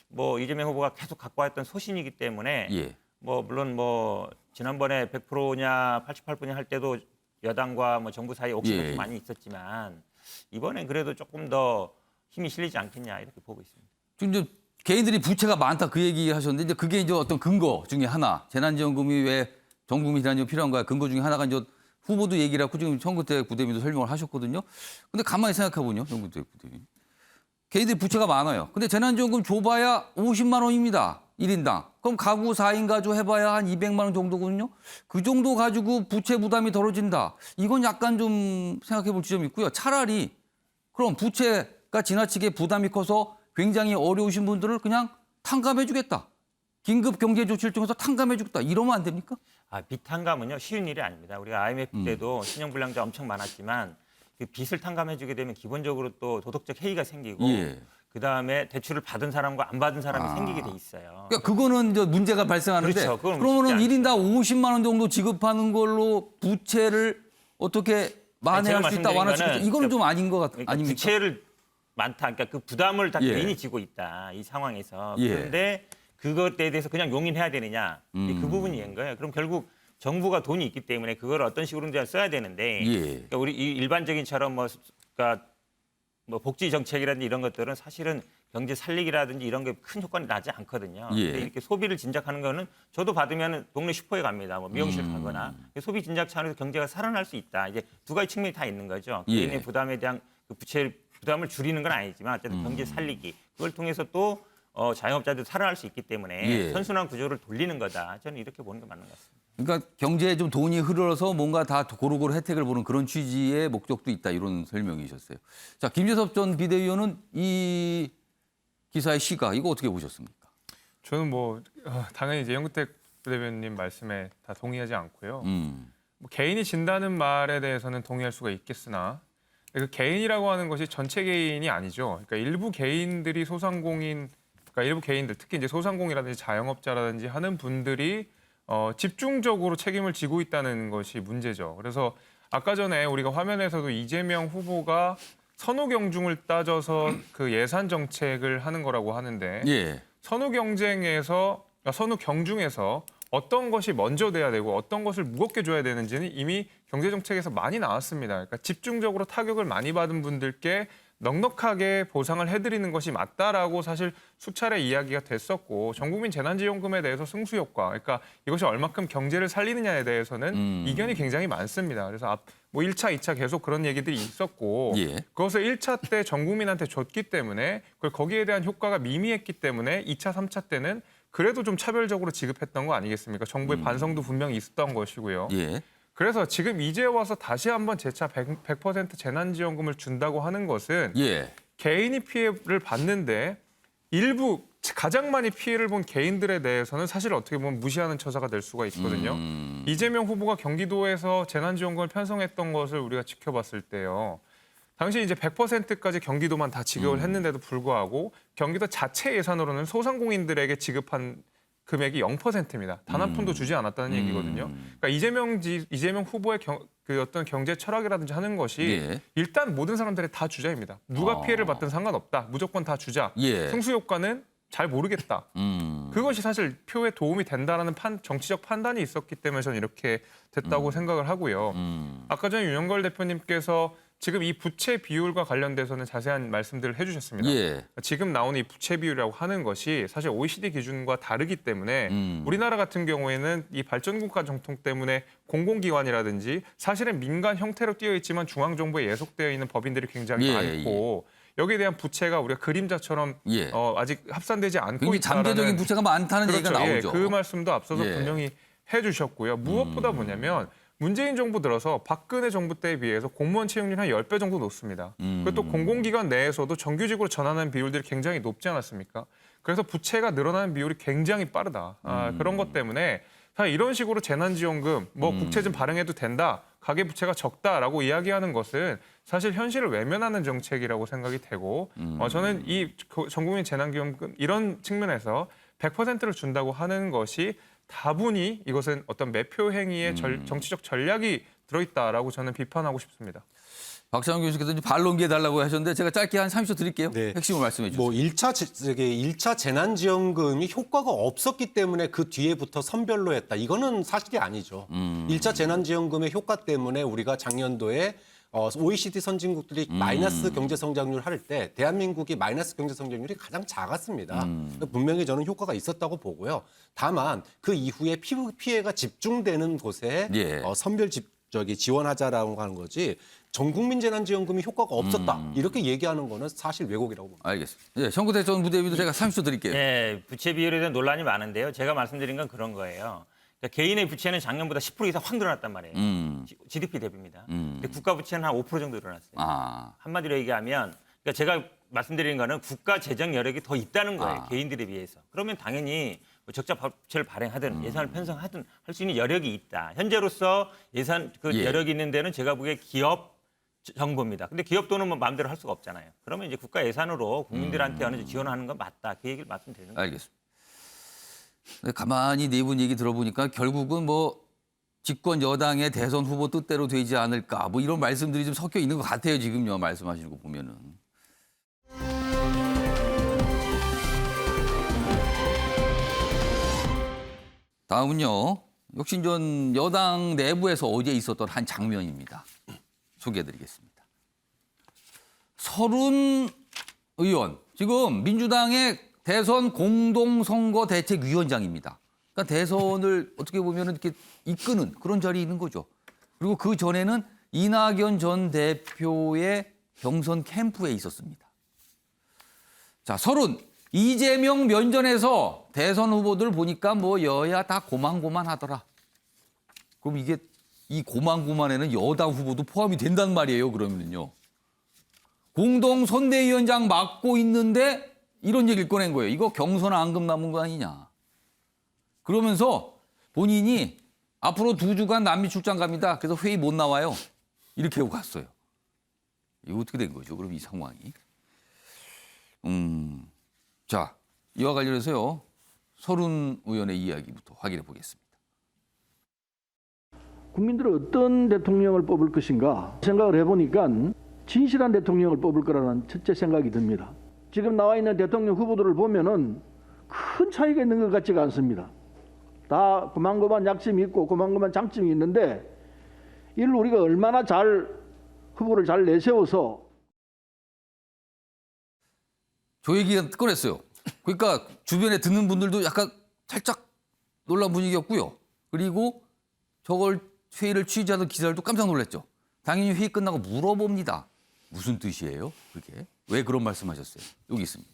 Speaker 9: 뭐 이재명 후보가 계속 갖고 왔던 소신이기 때문에
Speaker 1: 예.
Speaker 9: 뭐 물론 뭐 지난번에 100%냐 88%냐 할 때도 여당과 뭐 정부 사이에 옥신각이
Speaker 1: 예.
Speaker 9: 많이 있었지만 이번엔 그래도 조금 더 힘이 실리지 않겠냐 이렇게 보고 있습니다.
Speaker 1: 지금 이제 개인들이 부채가 많다 그 얘기 하셨는데 이제 그게 이제 어떤 근거 중에 하나 재난지원금이 왜 전 국민 재난지원금 필요한 거야 근거 중에 하나가 이제 후보도 얘기를 하고 지금 정근태 부대변인도 설명을 하셨거든요. 근데 가만히 생각해보면요, 정근태 부대변인. 개인들이 부채가 많아요. 근데 재난지원금 줘봐야 50만 원입니다. 1인당. 그럼 가구 4인 가구 해봐야 한 200만 원 정도거든요. 그 정도 가지고 부채 부담이 덜어진다. 이건 약간 좀 생각해볼 지점이 있고요. 차라리 그럼 부채가 지나치게 부담이 커서 굉장히 어려우신 분들을 그냥 탕감해주겠다. 긴급 경제 조치를 통해서 탕감해주겠다. 이러면 안 됩니까?
Speaker 9: 빚탕감은요 쉬운 일이 아닙니다. 우리가 IMF 때도 신용불량자 엄청 많았지만 그 빚을 탕감해주게 되면 기본적으로 또 도덕적 해이가 생기고
Speaker 1: 예.
Speaker 9: 그다음에 대출을 받은 사람과 안 받은 사람이 생기게 돼 있어요.
Speaker 1: 그러니까 그거는 이제 문제가 발생하는데
Speaker 9: 그렇죠. 그건
Speaker 1: 그러면은
Speaker 9: 쉽지
Speaker 1: 1인당 50만 원 정도 지급하는 걸로 부채를 어떻게 만회할
Speaker 9: 제가
Speaker 1: 수 있다, 완화할 수 있다.
Speaker 9: 말씀드린
Speaker 1: 이거는
Speaker 9: 거는
Speaker 1: 좀 아닌 것
Speaker 9: 그러니까
Speaker 1: 아닙니까?
Speaker 9: 부채를 많다. 그러니까 그 부담을 다
Speaker 1: 예.
Speaker 9: 개인이 지고 있다. 이 상황에서.
Speaker 1: 예.
Speaker 9: 그런데 그것에 대해서 그냥 용인해야 되느냐. 그 부분이 인 거예요. 그럼 결국 정부가 돈이 있기 때문에 그걸 어떤 식으로든 써야 되는데
Speaker 1: 예.
Speaker 9: 그러니까 우리 이 일반적인처럼 그러니까 뭐 복지 정책이라든지 이런 것들은 사실은 경제 살리기라든지 이런 게 큰 효과는 나지 않거든요.
Speaker 1: 예.
Speaker 9: 근데 이렇게 소비를 진작하는 거는 저도 받으면 동네 슈퍼에 갑니다. 뭐 미용실
Speaker 1: 음.
Speaker 9: 가거나 소비 진작 차원에서 경제가 살아날 수 있다. 이제 두 가지 측면이 다 있는 거죠.
Speaker 1: 예.
Speaker 9: 개인의 부담에 대한 그 부채 부담을 줄이는 건 아니지만 어쨌든 경제 살리기 그걸 통해서 또 자영업자들도 살아날 수 있기 때문에
Speaker 1: 예.
Speaker 9: 선순환 구조를 돌리는 거다. 저는 이렇게 보는 게 맞는 것 같습니다.
Speaker 1: 그러니까 경제에 좀 돈이 흘러서 뭔가 다 고루고루 혜택을 보는 그런 취지의 목적도 있다 이런 설명이셨어요. 자, 김재섭 전 비대위원은 이 기사의 시각 이거 어떻게 보셨습니까?
Speaker 3: 저는 뭐 당연히 이제 영구택 부대변인 말씀에 다 동의하지 않고요. 뭐 개인이 진다는 말에 대해서는 동의할 수가 있겠으나 그 개인이라고 하는 것이 전체 개인이 아니죠. 그러니까 일부 개인들이 소상공인, 그러니까 일부 개인들 특히 이제 소상공이라든지 자영업자라든지 하는 분들이 집중적으로 책임을 지고 있다는 것이 문제죠. 그래서 아까 전에 우리가 화면에서도 이재명 후보가 선호 경중을 따져서 그 예산 정책을 하는 거라고 하는데
Speaker 1: 예.
Speaker 3: 선호 경중에서 어떤 것이 먼저 돼야 되고 어떤 것을 무겁게 줘야 되는지는 이미 경제 정책에서 많이 나왔습니다. 그러니까 집중적으로 타격을 많이 받은 분들께 넉넉하게 보상을 해드리는 것이 맞다라고 사실 수차례 이야기가 됐었고 전국민 재난지원금에 대해서 승수효과, 그러니까 이것이 얼마큼 경제를 살리느냐에 대해서는 이견이 굉장히 많습니다. 그래서 뭐 1차, 2차 계속 그런 얘기들이 있었고
Speaker 1: 예.
Speaker 3: 그것을 1차 때 전 국민한테 줬기 때문에 그걸 거기에 대한 효과가 미미했기 때문에 2차, 3차 때는 그래도 좀 차별적으로 지급했던 거 아니겠습니까? 정부의 반성도 분명히 있었던 것이고요.
Speaker 1: 예.
Speaker 3: 그래서 지금 이제 와서 다시 한번 재차 100% 재난지원금을 준다고 하는 것은
Speaker 1: 예.
Speaker 3: 개인이 피해를 받는데 일부 가장 많이 피해를 본 개인들에 대해서는 사실 어떻게 보면 무시하는 처사가 될 수가 있거든요. 이재명 후보가 경기도에서 재난지원금을 편성했던 것을 우리가 지켜봤을 때요. 당시 이제 100%까지 경기도만 다 지급을 했는데도 불구하고 경기도 자체 예산으로는 소상공인들에게 지급한 금액이 0%입니다. 단 한 푼도 주지 않았다는 얘기거든요. 그러니까 이재명 후보의 그 어떤 경제 철학이라든지 하는 것이
Speaker 1: 예.
Speaker 3: 일단 모든 사람들이 다 주자입니다. 누가 피해를 받든 상관없다. 무조건 다 주자.
Speaker 1: 예.
Speaker 3: 승수 효과는 잘 모르겠다. 그것이 사실 표에 도움이 된다라는 정치적 판단이 있었기 때문에 저는 이렇게 됐다고 생각을 하고요. 아까 전에 윤영걸 대표님께서 지금 이 부채 비율과 관련돼서는 자세한 말씀들을 해주셨습니다.
Speaker 1: 예.
Speaker 3: 지금 나오는 이 부채 비율이라고 하는 것이 사실 OECD 기준과 다르기 때문에 우리나라 같은 경우에는 이 발전국가 정통 때문에 공공기관이라든지 사실은 민간 형태로 띄어 있지만 중앙정부에 예속되어 있는 법인들이 굉장히
Speaker 1: 예,
Speaker 3: 많고 여기에 대한 부채가 우리가 그림자처럼
Speaker 1: 예.
Speaker 3: 아직 합산되지 않고
Speaker 1: 굉장히
Speaker 3: 있다는
Speaker 1: 잠재적인 부채가 많다는 얘기가 나오죠.
Speaker 3: 그 말씀도 앞서서
Speaker 1: 예.
Speaker 3: 분명히 해주셨고요. 무엇보다 뭐냐면 문재인 정부 들어서 박근혜 정부 때에 비해서 공무원 채용률 한 10배 정도 높습니다. 그리고 또 공공기관 내에서도 정규직으로 전환하는 비율들이 굉장히 높지 않았습니까? 그래서 부채가 늘어나는 비율이 굉장히 빠르다. 그런 것 때문에 사실 이런 식으로 재난지원금, 뭐 국채 좀 발행해도 된다, 가계부채가 적다라고 이야기하는 것은 사실 현실을 외면하는 정책이라고 생각이 되고 저는 이 전국민 재난지원금 이런 측면에서 100%를 준다고 하는 것이 다분히 이것은 어떤 매표 행위의 정치적 전략이 들어있다라고 저는 비판하고 싶습니다.
Speaker 1: 박찬원 교수께서 이제 반론기해 달라고 하셨는데 제가 짧게 한 30초 드릴게요.
Speaker 8: 네.
Speaker 1: 핵심을 말씀해 주세요.
Speaker 8: 뭐 1차 재난지원금이 효과가 없었기 때문에 그 뒤에부터 선별로 했다. 이거는 사실이 아니죠. 1차 재난지원금의 효과 때문에 우리가 작년도에 OECD 선진국들이 마이너스 경제성장률 할 때 대한민국이 마이너스 경제성장률이 가장 작았습니다. 분명히 저는 효과가 있었다고 보고요. 다만 그 이후에 피해가 집중되는 곳에
Speaker 1: 예.
Speaker 8: 선별 지원하자라고 하는 거지 전국민 재난지원금이 효과가 없었다. 이렇게 얘기하는 거는 사실 왜곡이라고 봅니다.
Speaker 1: 알겠습니다. 예, 정구대 전 부대비도 제가 30초 드릴게요.
Speaker 9: 네, 부채 비율에 대한 논란이 많은데요. 제가 말씀드린 건 그런 거예요. 그러니까 개인의 부채는 작년보다 10% 이상 확 늘어났단 말이에요. GDP 대비입니다. 근데 국가 부채는 한 5% 정도 늘어났어요.
Speaker 1: 아,
Speaker 9: 한마디로 얘기하면 그러니까 제가 말씀드리는 거는 국가 재정 여력이 더 있다는 거예요.
Speaker 1: 아.
Speaker 9: 개인들에 비해서. 그러면 당연히 뭐 적자 부채를 발행하든 예산을 편성하든 할 수 있는 여력이 있다. 현재로서 예산 그
Speaker 1: 예.
Speaker 9: 여력이 있는 데는 제가 보기에 기업 정부입니다. 근데 기업 돈은 뭐 마음대로 할 수가 없잖아요. 그러면 이제 국가 예산으로 국민들한테 어느 정도 지원하는 건 맞다. 그 얘기를 말씀드리는 거예요.
Speaker 1: 알겠습니다. 근데 가만히 네 분 얘기 들어보니까 결국은 뭐 집권 여당의 대선 후보 뜻대로 되지 않을까 뭐 이런 말씀들이 좀 섞여 있는 것 같아요. 지금요 말씀하시는 거 보면은. 다음은요. 혁신전 여당 내부에서 어제 있었던 한 장면입니다. 소개해드리겠습니다. 서른 의원, 지금 민주당의 대선 공동선거대책위원장입니다. 그러니까 대선을 어떻게 보면 이렇게 이끄는 그런 자리에 있는 거죠. 그리고 그 전에는 이낙연 전 대표의 경선 캠프에 있었습니다. 자, 서른 이재명 면전에서 대선 후보들 보니까 뭐 여야 다 고만고만하더라. 그럼 이게 이 고만고만에는 여당 후보도 포함이 된단 말이에요. 그러면요. 공동 선대위원장 맡고 있는데 이런 얘기를 꺼낸 거예요. 이거 경선 앙금 남은 거 아니냐. 그러면서 본인이 앞으로 2주간 남미 출장 갑니다. 그래서 회의 못 나와요. 이렇게 하고 갔어요. 이거 어떻게 된 거죠? 그럼 이 상황이. 자, 이와 관련해서요. 서른 의원의 이야기부터 확인해 보겠습니다.
Speaker 10: 국민들은 어떤 대통령을 뽑을 것인가 생각을 해보니까 진실한 대통령을 뽑을 거라는 첫째 생각이 듭니다. 지금 나와 있는 대통령 후보들을 보면은 큰 차이가 있는 것 같지가 않습니다. 다 고만고만 약점이 있고 고만고만 장점이 있는데 이를 우리가 얼마나 잘 후보를 잘 내세워서
Speaker 1: 저 얘기가 꺼냈어요. 그러니까 주변에 듣는 분들도 약간 살짝 놀란 분위기였고요. 그리고 저걸 회의를 취재하던 기자들도 깜짝 놀랐죠. 당연히 회의 끝나고 물어봅니다. 무슨 뜻이에요? 그게? 왜 그런 말씀하셨어요? 여기 있습니다.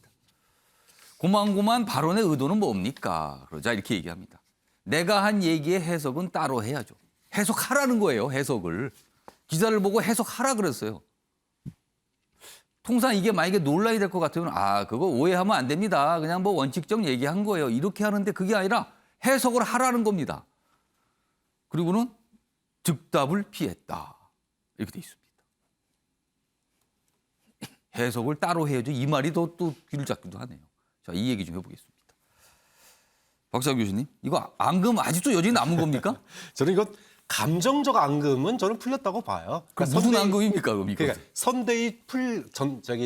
Speaker 1: 고만고만 발언의 의도는 뭡니까? 그러자 이렇게 얘기합니다. 내가 한 얘기의 해석은 따로 해야죠. 해석하라는 거예요. 해석을. 기자를 보고 해석하라 그랬어요. 통상 이게 만약에 논란이 될 것 같으면 그거 오해하면 안 됩니다. 그냥 뭐 원칙적 얘기한 거예요. 이렇게 하는데 그게 아니라 해석을 하라는 겁니다. 그리고는 즉답을 피했다. 이렇게 돼 있습니다. 해석을 따로 해야죠. 이 말이 또 귀를 잡기도 하네요. 자, 이 얘기 좀 해보겠습니다. 박찬원 교수님, 이거 앙금 아직도 여전히 남은 겁니까?
Speaker 8: 저는 이거 감정적 앙금은 저는 풀렸다고 봐요.
Speaker 1: 그럼 무슨 앙금입니까, 그럼 이거?
Speaker 8: 그러니까 선대위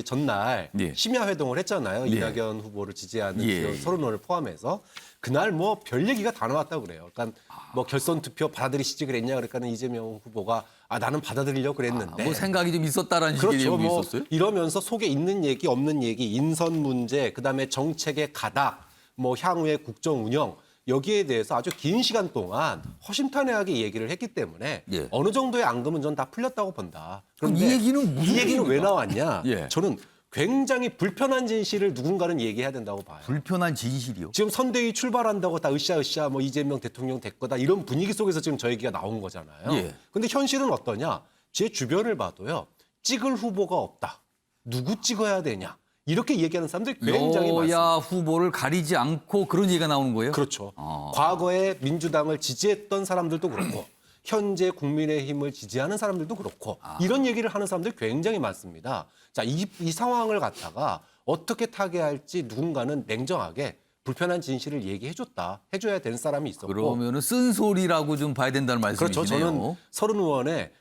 Speaker 8: 전날
Speaker 1: 예.
Speaker 8: 심야 회동을 했잖아요.
Speaker 1: 예.
Speaker 8: 이낙연 후보를 지지하는
Speaker 1: 예.
Speaker 8: 서른원을 포함해서 그날 뭐 별 얘기가 다 나왔다고 그래요. 그러니까 뭐 결선 투표 받아들이시지 그랬냐 그러니까는 이재명 후보가 나는 받아들이려고 그랬는데
Speaker 1: 뭐 생각이 좀 있었다라는 식의
Speaker 8: 그렇죠.
Speaker 1: 내용이
Speaker 8: 뭐
Speaker 1: 있었어요?
Speaker 8: 이러면서 속에 있는 얘기 없는 얘기 인선 문제 그다음에 정책의 가닥 뭐 향후의 국정 운영 여기에 대해서 아주 긴 시간 동안 허심탄회하게 얘기를 했기 때문에
Speaker 1: 예.
Speaker 8: 어느 정도의 앙금은 전 다 풀렸다고 본다.
Speaker 1: 그럼 이 얘기는 무슨
Speaker 8: 이 얘기는 왜
Speaker 1: 얘기입니까?
Speaker 8: 나왔냐?
Speaker 1: 예.
Speaker 8: 저는 굉장히 불편한 진실을 누군가는 얘기해야 된다고 봐요.
Speaker 1: 불편한 진실이요?
Speaker 8: 지금 선대위 출발한다고 다 으쌰으쌰 뭐 이재명 대통령 될 거다 이런 분위기 속에서 지금 저 얘기가 나온 거잖아요.
Speaker 1: 예.
Speaker 8: 근데 현실은 어떠냐? 제 주변을 봐도요. 찍을 후보가 없다. 누구 찍어야 되냐? 이렇게 얘기하는 사람들이 굉장히 많습니다.
Speaker 1: 여야 후보를 가리지 않고 그런 얘기가 나오는 거예요?
Speaker 8: 그렇죠. 과거에 민주당을 지지했던 사람들도 그렇고 현재 국민의힘을 지지하는 사람들도 그렇고 이런 얘기를 하는 사람들이 굉장히 많습니다. 자, 이 상황을 갖다가 어떻게 타개할지 누군가는 냉정하게 불편한 진실을 얘기해줬다. 해줘야 되는 사람이 있었고.
Speaker 1: 그러면은 쓴소리라고 좀 봐야 된다는 말씀이시네요.
Speaker 8: 그렇죠. 저는 서른 의원의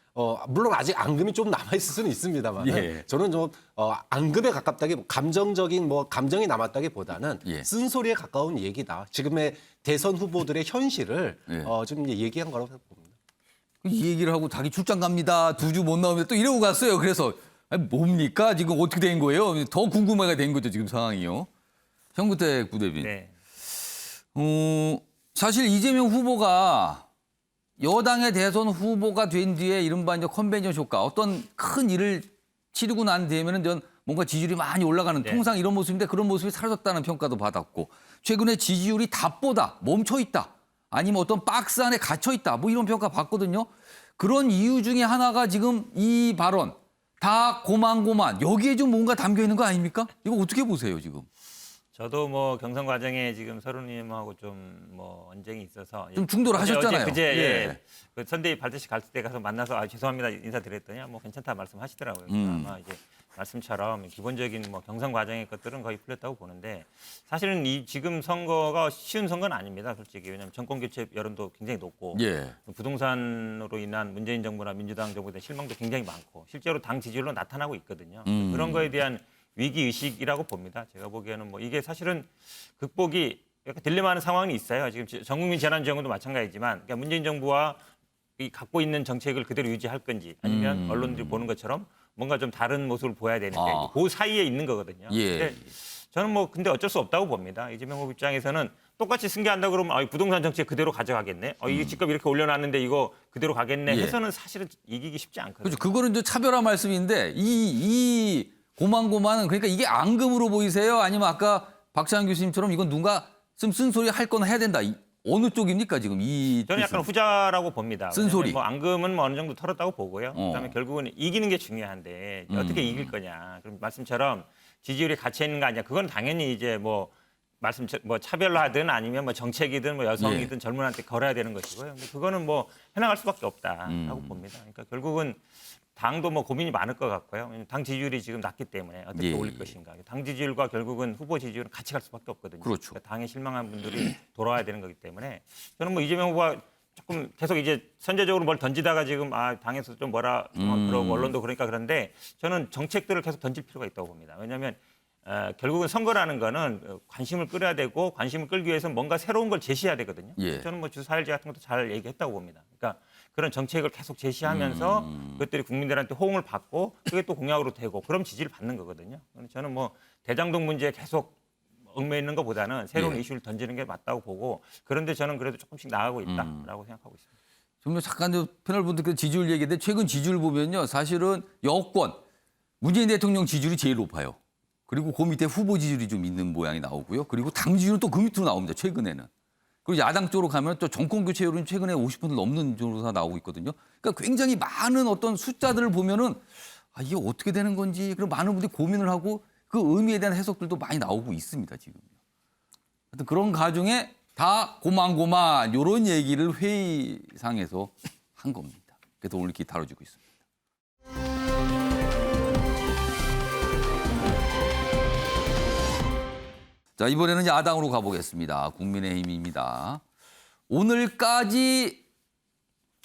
Speaker 8: 물론 아직 앙금이 좀 남아 있을 수는 있습니다만,
Speaker 1: 예.
Speaker 8: 저는 좀 앙금에 가깝다기 감정적인 감정이 남았다기보다는
Speaker 1: 예.
Speaker 8: 쓴소리에 가까운 얘기다. 지금의 대선 후보들의 현실을
Speaker 1: 예.
Speaker 8: 좀 얘기한 거라고 봅니다.
Speaker 1: 이 얘기를 하고 자기 출장 갑니다. 2주 못 나오면 또 이러고 갔어요. 그래서 아니, 뭡니까? 지금 어떻게 된 거예요? 더 궁금하게 된 거죠. 지금 상황이요. 현근택 부대변인.
Speaker 9: 네.
Speaker 1: 사실 이재명 후보가 여당의 대선 후보가 된 뒤에 이른바 이제 컨벤션 효과 어떤 큰 일을 치르고 난 뒤에는 전 뭔가 지지율이 많이 올라가는
Speaker 9: 네.
Speaker 1: 통상 이런 모습인데 그런 모습이 사라졌다는 평가도 받았고 최근에 지지율이 답보다 멈춰 있다. 아니면 어떤 박스 안에 갇혀 있다. 뭐 이런 평가 받거든요. 그런 이유 중에 하나가 지금 이 발언 다 고만고만 여기에 좀 뭔가 담겨 있는 거 아닙니까? 이거 어떻게 보세요 지금?
Speaker 9: 저도 뭐 경선 과정에 지금 서른님하고 좀 뭐 언쟁이 있어서
Speaker 1: 좀 중도를 하셨잖아요.
Speaker 9: 그제
Speaker 1: 예.
Speaker 9: 예. 그 선대위 발대식 갈 때 가서 만나서 죄송합니다 인사드렸더니 뭐 괜찮다 말씀하시더라고요. 아마 이제 말씀처럼 기본적인 뭐 경선 과정의 것들은 거의 풀렸다고 보는데 사실은 이 지금 선거가 쉬운 선거는 아닙니다. 솔직히 왜냐하면 정권 교체 여론도 굉장히 높고
Speaker 1: 예.
Speaker 9: 부동산으로 인한 문재인 정부나 민주당 정부에 대한 실망도 굉장히 많고 실제로 당 지지율로 나타나고 있거든요. 그런 거에 대한 위기 의식이라고 봅니다. 제가 보기에는 뭐 이게 사실은 극복이 약간 딜레마하는 상황이 있어요. 지금 전국민 재난지원금도 마찬가지지만 그러니까 문재인 정부와 이 갖고 있는 정책을 그대로 유지할 건지 아니면 언론들이 보는 것처럼 뭔가 좀 다른 모습을 보여야 되는데 그 사이에 있는 거거든요.
Speaker 1: 예.
Speaker 9: 근데 저는 뭐 근데 어쩔 수 없다고 봅니다. 이재명 후보 입장에서는 똑같이 승계한다 그러면 부동산 정책 그대로 가져가겠네. 이게 집값 이렇게 올려놨는데 이거 그대로 가겠네.
Speaker 1: 예.
Speaker 9: 해서는 사실은 이기기 쉽지 않거든요.
Speaker 1: 그렇죠. 그거는 이제 차별화 말씀인데 이 고만고만은 그러니까 이게 앙금으로 보이세요? 아니면 아까 박찬환 교수님처럼 이건 누가 쓴소리 할 거나 해야 된다. 어느 쪽입니까 지금 이
Speaker 9: 저는 약간 후자라고 봅니다.
Speaker 1: 쓴소리.
Speaker 9: 뭐 앙금은 뭐 어느 정도 털었다고 보고요.
Speaker 1: 어.
Speaker 9: 그다음에 결국은 이기는 게 중요한데 어떻게 이길 거냐. 그럼 말씀처럼 지지율이 갇혀 있는 거 아니냐. 그건 당연히 이제 뭐 차별화든 아니면 뭐 정책이든 뭐 여성이든 젊은한테 걸어야 되는 것이고요. 근데 그거는 뭐 해나갈 수밖에 없다라고 봅니다. 그러니까 결국은 당도 뭐 고민이 많을 것 같고요. 당 지지율이 지금 낮기 때문에 어떻게 올릴 것인가. 당 지지율과 결국은 후보 지지율은 같이 갈 수밖에 없거든요.
Speaker 1: 그렇죠.
Speaker 9: 그러니까 당에 실망한 분들이 돌아와야 되는 거기 때문에 저는 뭐 이재명 후보가 조금 계속 이제 선제적으로 뭘 던지다가 지금 당에서 좀 뭐라 그러고 언론도 그러니까 그런데 저는 정책들을 계속 던질 필요가 있다고 봅니다. 왜냐하면 결국은 선거라는 거는 관심을 끌어야 되고 관심을 끌기 위해서 뭔가 새로운 걸 제시해야 되거든요.
Speaker 1: 예.
Speaker 9: 저는 뭐 주사일제 같은 것도 잘 얘기했다고 봅니다. 그러니까 그런 정책을 계속 제시하면서 그것들이 국민들한테 호응을 받고 그게 또 공약으로 되고 그럼 지지를 받는 거거든요. 저는 뭐 대장동 문제에 계속 얽매 있는 것보다는 새로운 이슈를 던지는 게 맞다고 보고 그런데 저는 그래도 조금씩 나아가고 있다라고 생각하고 있습니다.
Speaker 1: 정말 잠깐 패널 분들께서 지지율 얘기인데 최근 지지율 보면요. 사실은 여권 문재인 대통령 지지율이 제일 높아요. 그리고 그 밑에 후보 지지율이 좀 있는 모양이 나오고요. 그리고 당 지지율은 또 그 밑으로 나옵니다. 최근에는. 그리고 야당 쪽으로 가면 또 정권 교체 여론이 최근에 50% 넘는 조사 나오고 있거든요. 그러니까 굉장히 많은 어떤 숫자들을 보면은 이게 어떻게 되는 건지 그리고 많은 분들이 고민을 하고 그 의미에 대한 해석들도 많이 나오고 있습니다. 지금. 하여튼 그런 가중에 다 고만고만 이런 얘기를 회의상에서 한 겁니다. 그래서 오늘 이렇게 다뤄지고 있습니다. 자, 이번에는 야당으로 가보겠습니다. 국민의힘입니다. 오늘까지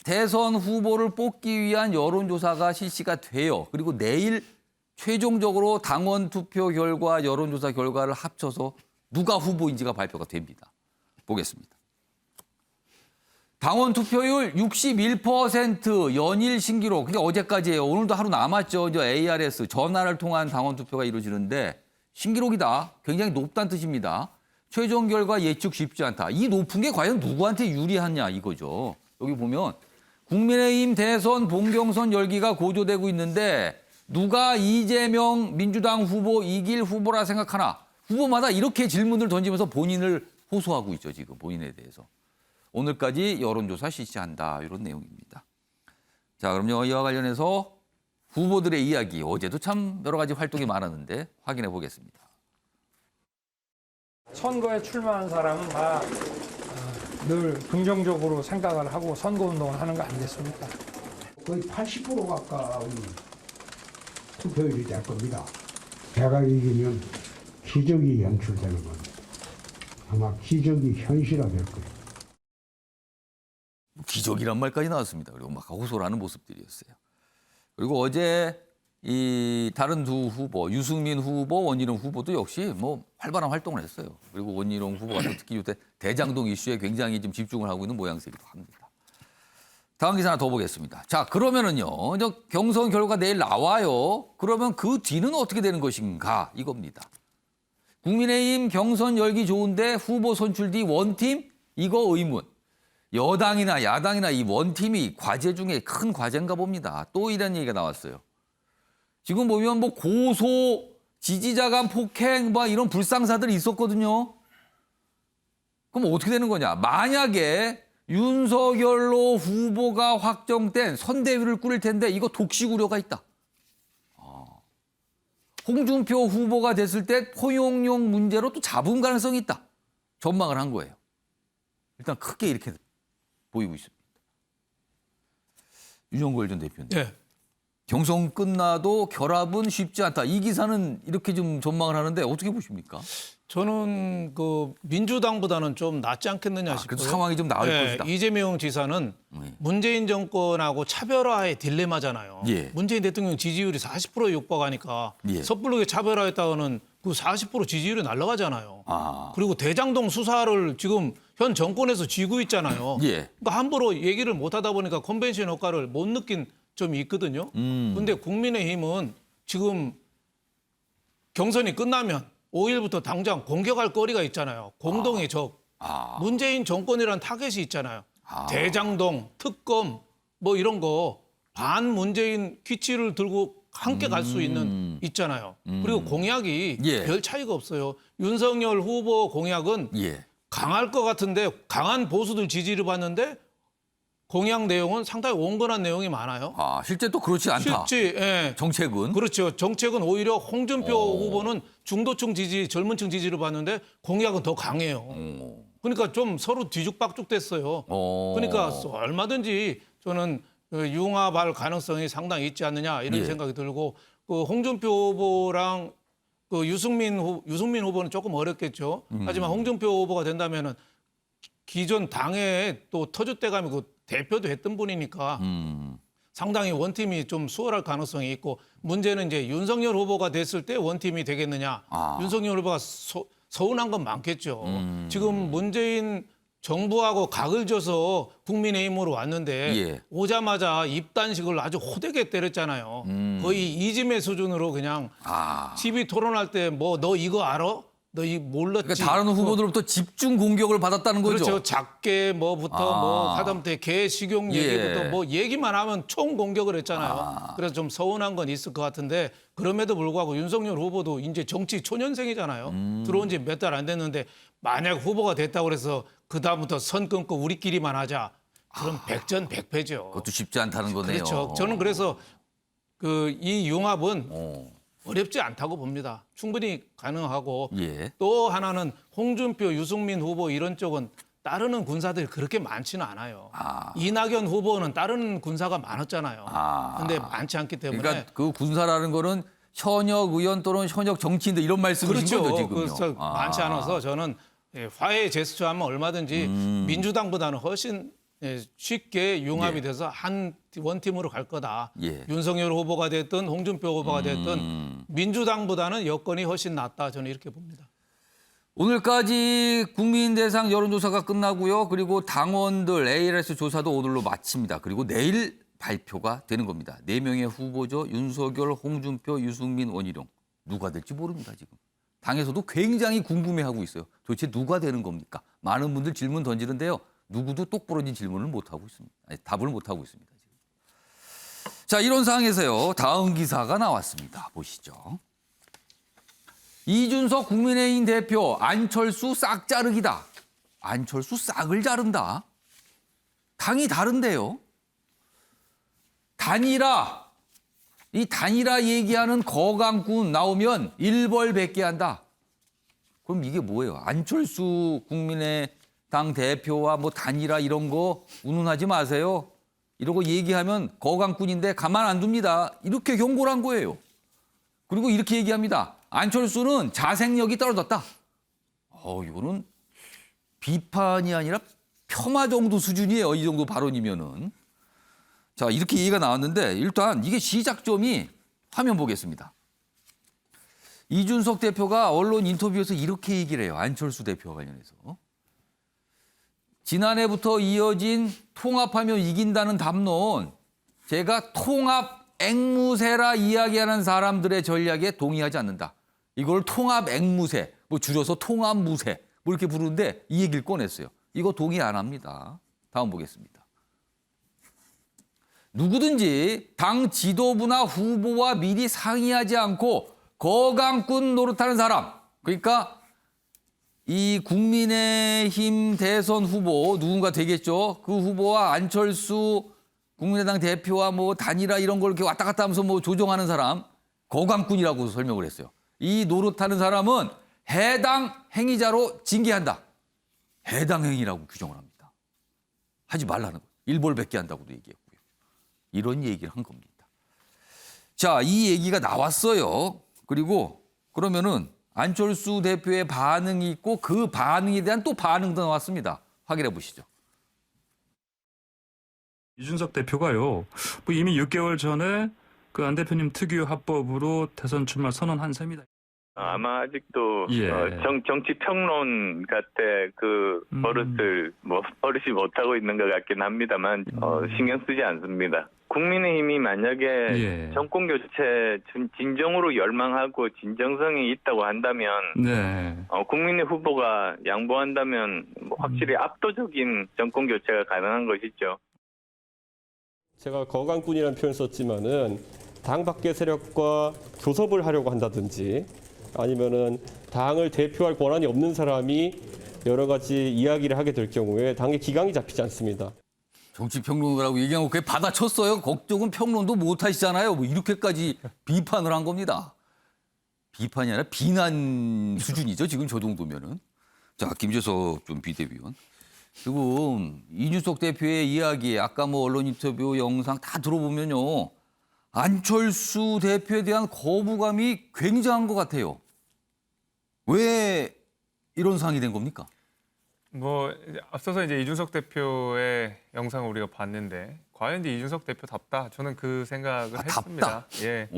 Speaker 1: 대선 후보를 뽑기 위한 여론조사가 실시가 돼요. 그리고 내일 최종적으로 당원 투표 결과, 여론조사 결과를 합쳐서 누가 후보인지가 발표가 됩니다. 보겠습니다. 당원 투표율 61% 연일 신기록. 그게 어제까지예요. 오늘도 하루 남았죠. 이제 ARS 전화를 통한 당원 투표가 이루어지는데 신기록이다. 굉장히 높다는 뜻입니다. 최종 결과 예측 쉽지 않다. 이 높은 게 과연 누구한테 유리하냐 이거죠. 여기 보면 국민의힘 대선 본경선 열기가 고조되고 있는데 누가 이재명 민주당 후보 이길 후보라 생각하나. 후보마다 이렇게 질문을 던지면서 본인을 호소하고 있죠. 지금 본인에 대해서. 오늘까지 여론조사 실시한다. 이런 내용입니다. 자, 그럼요. 이와 관련해서 후보들의 이야기, 어제도 참 여러 가지 활동이 많았는데 확인해 보겠습니다.
Speaker 11: 선거에 출마한 사람은 다 늘 긍정적으로 생각을 하고 선거운동을 하는 거 아니겠습니까?
Speaker 12: 거의 80% 가까운 투표율이 될 겁니다. 제가 이기면 기적이 연출되는 겁니다. 아마 기적이 현실화될 거예요.
Speaker 1: 기적이란 말까지 나왔습니다. 그리고 막 호소를 하는 모습들이었어요. 그리고 어제 이 다른 두 후보, 유승민 후보, 원희룡 후보도 역시 뭐 활발한 활동을 했어요. 그리고 원희룡 후보가 또 특히 요새 대장동 이슈에 굉장히 좀 집중을 하고 있는 모양새기도 합니다. 다음 기사 하나 더 보겠습니다. 자, 그러면은요, 경선 결과 내일 나와요. 그러면 그 뒤는 어떻게 되는 것인가 이겁니다. 국민의힘 경선 열기 좋은데 후보 선출 뒤 원팀? 이거 의문. 여당이나 야당이나 이 원팀이 과제 중에 큰 과제인가 봅니다. 또 이런 얘기가 나왔어요. 지금 보면 뭐 고소, 지지자 간 폭행, 뭐 이런 불상사들이 있었거든요. 그럼 어떻게 되는 거냐? 만약에 윤석열로 후보가 확정된 선대위를 꾸릴 텐데 이거 독식 우려가 있다. 홍준표 후보가 됐을 때 포용용 문제로 또 잡은 가능성이 있다. 전망을 한 거예요. 일단 크게 이렇게 보이고 있습니다. 유정걸 전 대표님.
Speaker 6: 네.
Speaker 1: 경선 끝나도 결합은 쉽지 않다. 이 기사는 이렇게 좀 전망을 하는데 어떻게 보십니까?
Speaker 6: 저는 그 민주당보다는 좀 낫지 않겠느냐 싶어요.
Speaker 1: 그래도 상황이 좀 나을 것이다.
Speaker 6: 이재명 지사는 문재인 정권하고 차별화의 딜레마잖아요.
Speaker 1: 예.
Speaker 6: 문재인 대통령 지지율이 40%에 육박하니까
Speaker 1: 예.
Speaker 6: 섣부르게 차별화했다가는 그 40% 지지율이 날아가잖아요.
Speaker 1: 아.
Speaker 6: 그리고 대장동 수사를 지금 현 정권에서 쥐고 있잖아요.
Speaker 1: 예.
Speaker 6: 그러니까 함부로 얘기를 못 하다 보니까 컨벤션 효과를 못 느낀 점이 있거든요. 근데 국민의힘은 지금 경선이 끝나면 5일부터 당장 공격할 거리가 있잖아요. 공동의 적. 문재인 정권이라는 타겟이 있잖아요. 대장동, 특검 뭐 이런 거 반문재인 퀴치를 들고 함께 갈 수 있잖아요. 그리고 공약이
Speaker 1: 예.
Speaker 6: 별 차이가 없어요. 윤석열 후보 공약은
Speaker 1: 예.
Speaker 6: 강할 것 같은데 강한 보수들 지지를 받는데 공약 내용은 상당히 온건한 내용이 많아요.
Speaker 1: 실제 또 그렇지 않다.
Speaker 6: 실제 예.
Speaker 1: 정책은.
Speaker 6: 그렇죠. 정책은 오히려 홍준표 후보는 중도층 지지, 젊은층 지지를 받는데 공약은 더 강해요. 그러니까 좀 서로 뒤죽박죽 됐어요. 그러니까 얼마든지 저는 융합할 가능성이 상당히 있지 않느냐 이런
Speaker 1: 예.
Speaker 6: 생각이 들고 그 홍준표 후보랑 그 유승민 후보는 조금 어렵겠죠. 하지만 홍준표 후보가 된다면은 기존 당에 또 터줏대감이 그 대표도 했던 분이니까 상당히 원팀이 좀 수월할 가능성이 있고 문제는 이제 윤석열 후보가 됐을 때 원팀이 되겠느냐. 윤석열 후보가 서운한 건 많겠죠. 지금 문재인 정부하고 각을 져서 국민의힘으로 왔는데
Speaker 1: 예.
Speaker 6: 오자마자 입단식을 아주 호되게 때렸잖아요. 거의 이지매 수준으로 그냥 TV 토론할 때 뭐 너 이거 알아? 너 이 몰랐지?
Speaker 1: 그러니까 다른 후보들로부터 집중 공격을 받았다는 거죠.
Speaker 6: 그렇죠. 작게 뭐부터 뭐 하다못해 개 식용 얘기부터
Speaker 1: 예.
Speaker 6: 뭐 얘기만 하면 총 공격을 했잖아요. 그래서 좀 서운한 건 있을 것 같은데 그럼에도 불구하고 윤석열 후보도 이제 정치 초년생이잖아요. 들어온 지 몇 달 안 됐는데 만약 후보가 됐다고 그래서 그다음부터 선 끊고 우리끼리만 하자. 그럼 백전백패죠.
Speaker 1: 그것도 쉽지 않다는 거네요.
Speaker 6: 그렇죠. 저는 그래서 그 이 융합은 어렵지 않다고 봅니다. 충분히 가능하고
Speaker 1: 예.
Speaker 6: 또 하나는 홍준표, 유승민 후보 이런 쪽은 따르는 군사들이 그렇게 많지는 않아요. 이낙연 후보는 따르는 군사가 많았잖아요. 근데 많지 않기 때문에.
Speaker 1: 그러니까 그 군사라는 거는 현역 의원 또는 현역 정치인들 이런 말씀이신
Speaker 6: 그렇죠.
Speaker 1: 거죠 지금요.
Speaker 6: 그래서 많지 않아서 저는 화해 제스처하면 얼마든지 민주당보다는 훨씬 쉽게 융합이 돼서 한 원팀으로 갈 거다.
Speaker 1: 예.
Speaker 6: 윤석열 후보가 됐든 홍준표 후보가 됐든 민주당보다는 여건이 훨씬 낫다. 저는 이렇게 봅니다.
Speaker 1: 오늘까지 국민 대상 여론조사가 끝나고요. 그리고 당원들 ALS 조사도 오늘로 마칩니다. 그리고 내일 발표가 되는 겁니다. 4명의 후보죠. 윤석열, 홍준표, 유승민, 원희룡. 누가 될지 모릅니다, 지금. 당에서도 굉장히 궁금해하고 있어요. 도대체 누가 되는 겁니까? 많은 분들 질문 던지는데요. 누구도 똑부러진 질문을 못하고 있습니다. 아니, 답을 못하고 있습니다. 지금. 자, 이런 상황에서요. 다음 기사가 나왔습니다. 보시죠. 이준석 국민의힘 대표 안철수 싹 자르기다. 안철수 싹을 자른다. 당이 다른데요. 단일화. 이 단일화 얘기하는 거강꾼 나오면 일벌백계 한다. 그럼 이게 뭐예요? 안철수 국민의당 대표와 뭐 단일화 이런 거 운운하지 마세요. 이러고 얘기하면 거강꾼인데 가만 안 둡니다. 이렇게 경고를 한 거예요. 그리고 이렇게 얘기합니다. 안철수는 자생력이 떨어졌다. 이거는 비판이 아니라 폄하 정도 수준이에요. 이 정도 발언이면은. 자, 이렇게 얘기가 나왔는데 일단 이게 시작점이 화면 보겠습니다. 이준석 대표가 언론 인터뷰에서 이렇게 얘기를 해요. 안철수 대표와 관련해서. 지난해부터 이어진 통합하면 이긴다는 담론, 제가 통합 앵무새라 이야기하는 사람들의 전략에 동의하지 않는다. 이걸 통합 앵무새, 뭐 줄여서 통합무새, 뭐 이렇게 부르는데 이 얘기를 꺼냈어요. 이거 동의 안 합니다. 다음 보겠습니다. 누구든지 당 지도부나 후보와 미리 상의하지 않고 거강꾼 노릇하는 사람, 그러니까 이 국민의힘 대선 후보 누군가 되겠죠. 그 후보와 안철수 국민의당 대표와 뭐 단일화 이런 걸 이렇게 왔다 갔다 하면서 뭐 조정하는 사람, 거강꾼이라고 설명을 했어요. 이 노릇하는 사람은 해당 행위자로 징계한다. 해당 행위라고 규정을 합니다. 하지 말라는 거예요. 일벌백계 한다고도 얘기했고요. 이런 얘기를 한 겁니다. 자, 이 얘기가 나왔어요. 그리고 그러면은 안철수 대표의 반응이 있고 그 반응에 대한 또 반응도 나왔습니다. 확인해 보시죠.
Speaker 13: 이준석 대표가요. 뭐 이미 6개월 전에 그 안 대표님 특유 합법으로 대선 출마 선언한 셈이다.
Speaker 14: 아마 아직도
Speaker 13: 예.
Speaker 14: 정치 평론 같은 그 버릇을 버릇이 못하고 있는 것 같긴 합니다만 신경 쓰지 않습니다. 국민의힘이 만약에
Speaker 13: 예.
Speaker 14: 정권 교체 진정으로 열망하고 진정성이 있다고 한다면
Speaker 13: 네.
Speaker 14: 국민의 후보가 양보한다면 확실히 압도적인 정권 교체가 가능한 것이죠.
Speaker 15: 제가 거강꾼이라는 표현을 썼지만은 당 밖의 세력과 교섭을 하려고 한다든지 아니면은 당을 대표할 권한이 없는 사람이 여러 가지 이야기를 하게 될 경우에 당의 기강이 잡히지 않습니다.
Speaker 1: 정치평론가라고 얘기하고 그게 받아쳤어요. 걱정은 평론도 못 하시잖아요. 뭐 이렇게까지 비판을 한 겁니다. 비판이 아니라 비난 수준이죠. 지금 저 정도면은. 자, 김재석 좀 비대위원. 지금 이준석 대표의 이야기, 아까 뭐 언론 인터뷰 영상 다 들어보면요. 안철수 대표에 대한 거부감이 굉장한 것 같아요. 왜 이런 상황이 된 겁니까?
Speaker 3: 뭐 앞서서 이제 이준석 대표의 영상을 우리가 봤는데 과연 이제 이준석 대표답다 저는 그 생각을 했습니다.
Speaker 1: 답다.
Speaker 3: 예.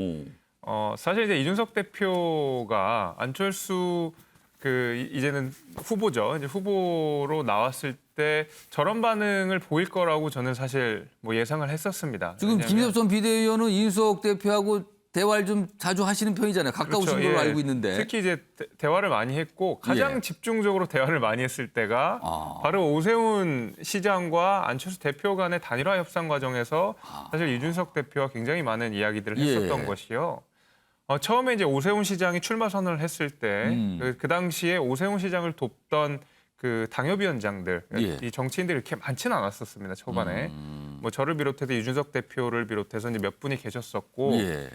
Speaker 3: 사실 이제 이준석 대표가 안철수 이제는 후보죠. 이제 후보로 나왔을 때 저런 반응을 보일 거라고 저는 사실 뭐 예상을 했었습니다.
Speaker 1: 지금
Speaker 3: 왜냐하면
Speaker 1: 김재선 비대위원은 이준석 대표하고 대화를 좀 자주 하시는 편이잖아요. 가까우신
Speaker 3: 그렇죠.
Speaker 1: 걸로
Speaker 3: 예.
Speaker 1: 알고 있는데.
Speaker 3: 특히 이제 대화를 많이 했고 가장
Speaker 1: 예.
Speaker 3: 집중적으로 대화를 많이 했을 때가 바로 오세훈 시장과 안철수 대표 간의 단일화 협상 과정에서 사실 이준석 대표와 굉장히 많은 이야기들을 했었던
Speaker 1: 예.
Speaker 3: 것이요. 처음에 이제 오세훈 시장이 출마 선언을 했을 때 그 당시에 오세훈 시장을 돕던 그 당협위원장들,
Speaker 1: 예.
Speaker 3: 이 정치인들이 이렇게 많지는 않았었습니다. 초반에 뭐 저를 비롯해서 이준석 대표를 비롯해서 이제 몇 분이 계셨었고.
Speaker 1: 예.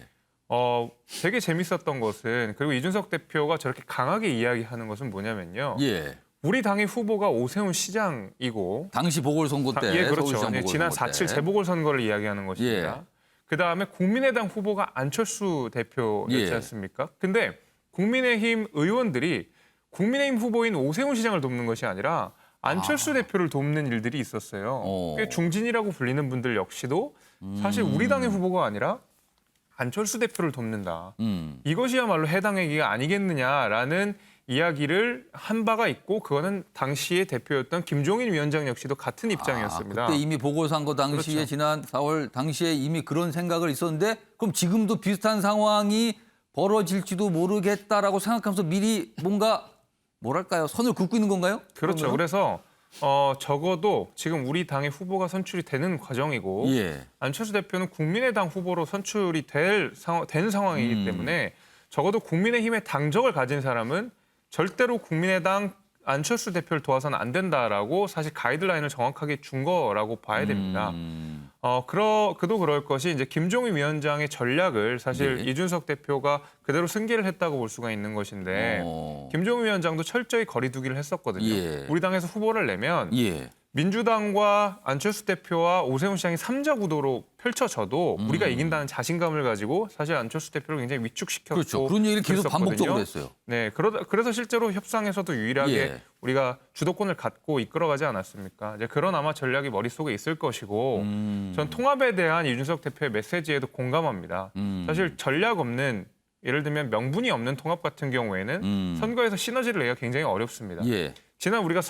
Speaker 3: 되게 재밌었던 것은 그리고 이준석 대표가 저렇게 강하게 이야기하는 것은 뭐냐면요.
Speaker 1: 예.
Speaker 3: 우리 당의 후보가 오세훈 시장이고
Speaker 1: 당시 보궐선거 때.
Speaker 3: 예, 그렇죠.
Speaker 1: 서울시장
Speaker 3: 예, 지난
Speaker 1: 보궐선거
Speaker 3: 4.7
Speaker 1: 때.
Speaker 3: 재보궐선거를 이야기하는 것입니다.
Speaker 1: 예.
Speaker 3: 그다음에 국민의당 후보가 안철수 대표였지
Speaker 1: 예.
Speaker 3: 않습니까? 근데 국민의힘 의원들이 국민의힘 후보인 오세훈 시장을 돕는 것이 아니라 안철수 대표를 돕는 일들이 있었어요. 꽤 중진이라고 불리는 분들 역시도 사실 우리 당의 후보가 아니라 안철수 대표를 돕는다. 이것이야말로 해당 얘기가 아니겠느냐라는 이야기를 한 바가 있고 그거는 당시의 대표였던 김종인 위원장 역시도 같은 입장이었습니다.
Speaker 1: 그때 이미 보궐선거 당시에
Speaker 3: 그렇죠.
Speaker 1: 지난 4월 당시에 이미 그런 생각을 있었는데 그럼 지금도 비슷한 상황이 벌어질지도 모르겠다라고 생각하면서 미리 뭔가 뭐랄까요? 선을 긋고 있는 건가요?
Speaker 3: 그렇죠.
Speaker 1: 그러면?
Speaker 3: 그래서 적어도 지금 우리 당의 후보가 선출이 되는 과정이고
Speaker 1: 예.
Speaker 3: 안철수 대표는 국민의당 후보로 선출이 된 상황이기 때문에 적어도 국민의힘의 당적을 가진 사람은 절대로 국민의당 안철수 대표를 도와서는 안 된다라고 사실 가이드라인을 정확하게 준 거라고 봐야 됩니다. 그도 그럴 것이 이제 김종인 위원장의 전략을 사실
Speaker 1: 네.
Speaker 3: 이준석 대표가 그대로 승계를 했다고 볼 수가 있는 것인데 김종인 위원장도 철저히 거리두기를 했었거든요.
Speaker 1: 예.
Speaker 3: 우리 당에서 후보를 내면
Speaker 1: 예.
Speaker 3: 민주당과 안철수 대표와 오세훈 시장이 3자 구도로 펼쳐져도 우리가 이긴다는 자신감을 가지고 사실 안철수 대표를 굉장히 위축시켰고
Speaker 1: 그렇죠. 그런 얘기를 계속
Speaker 3: 그랬었거든요.
Speaker 1: 반복적으로 했어요.
Speaker 3: 네, 그래서 실제로 협상에서도 유일하게
Speaker 1: 예.
Speaker 3: 우리가 주도권을 갖고 이끌어가지 않았습니까? 이제 그런 아마 전략이 머릿속에 있을 것이고 전 통합에 대한 이준석 대표의 메시지에도 공감합니다. 사실 전략 없는 예를 들면 명분이 없는 통합 같은 경우에는 선거에서 시너지를 내기가 굉장히 어렵습니다.
Speaker 1: 예.
Speaker 3: 지난 우리가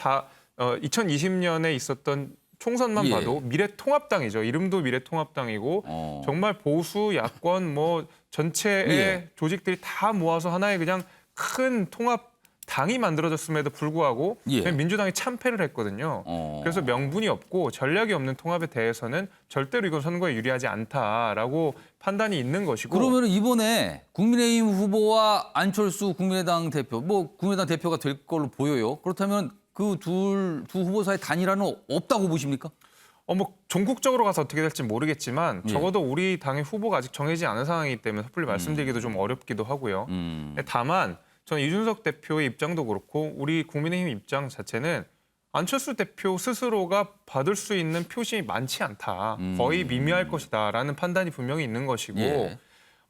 Speaker 3: 2020년에 있었던 총선만
Speaker 1: 예.
Speaker 3: 봐도 미래통합당이죠. 이름도 미래통합당이고 정말 보수, 야권 뭐 전체의
Speaker 1: 예.
Speaker 3: 조직들이 다 모아서 하나의 그냥 큰 통합 당이 만들어졌음에도 불구하고
Speaker 1: 예.
Speaker 3: 그냥 민주당이 참패를 했거든요. 그래서 명분이 없고 전략이 없는 통합에 대해서는 절대로 이건 선거에 유리하지 않다라고 판단이 있는 것이고.
Speaker 1: 그러면 이번에 국민의힘 후보와 안철수 국민의당 대표, 뭐 국민의당 대표가 될 걸로 보여요. 그렇다면 그 두 후보 사이 단일화는 없다고 보십니까?
Speaker 3: 뭐 전국적으로 가서 어떻게 될지 모르겠지만
Speaker 1: 예.
Speaker 3: 적어도 우리 당의 후보가 아직 정해지지 않은 상황이기 때문에 섣불리 말씀드리기도 좀 어렵기도 하고요. 다만 저는 이준석 대표의 입장도 그렇고 우리 국민의힘 입장 자체는 안철수 대표 스스로가 받을 수 있는 표심이 많지 않다. 거의 미미할 것이다라는 판단이 분명히 있는 것이고
Speaker 1: 예.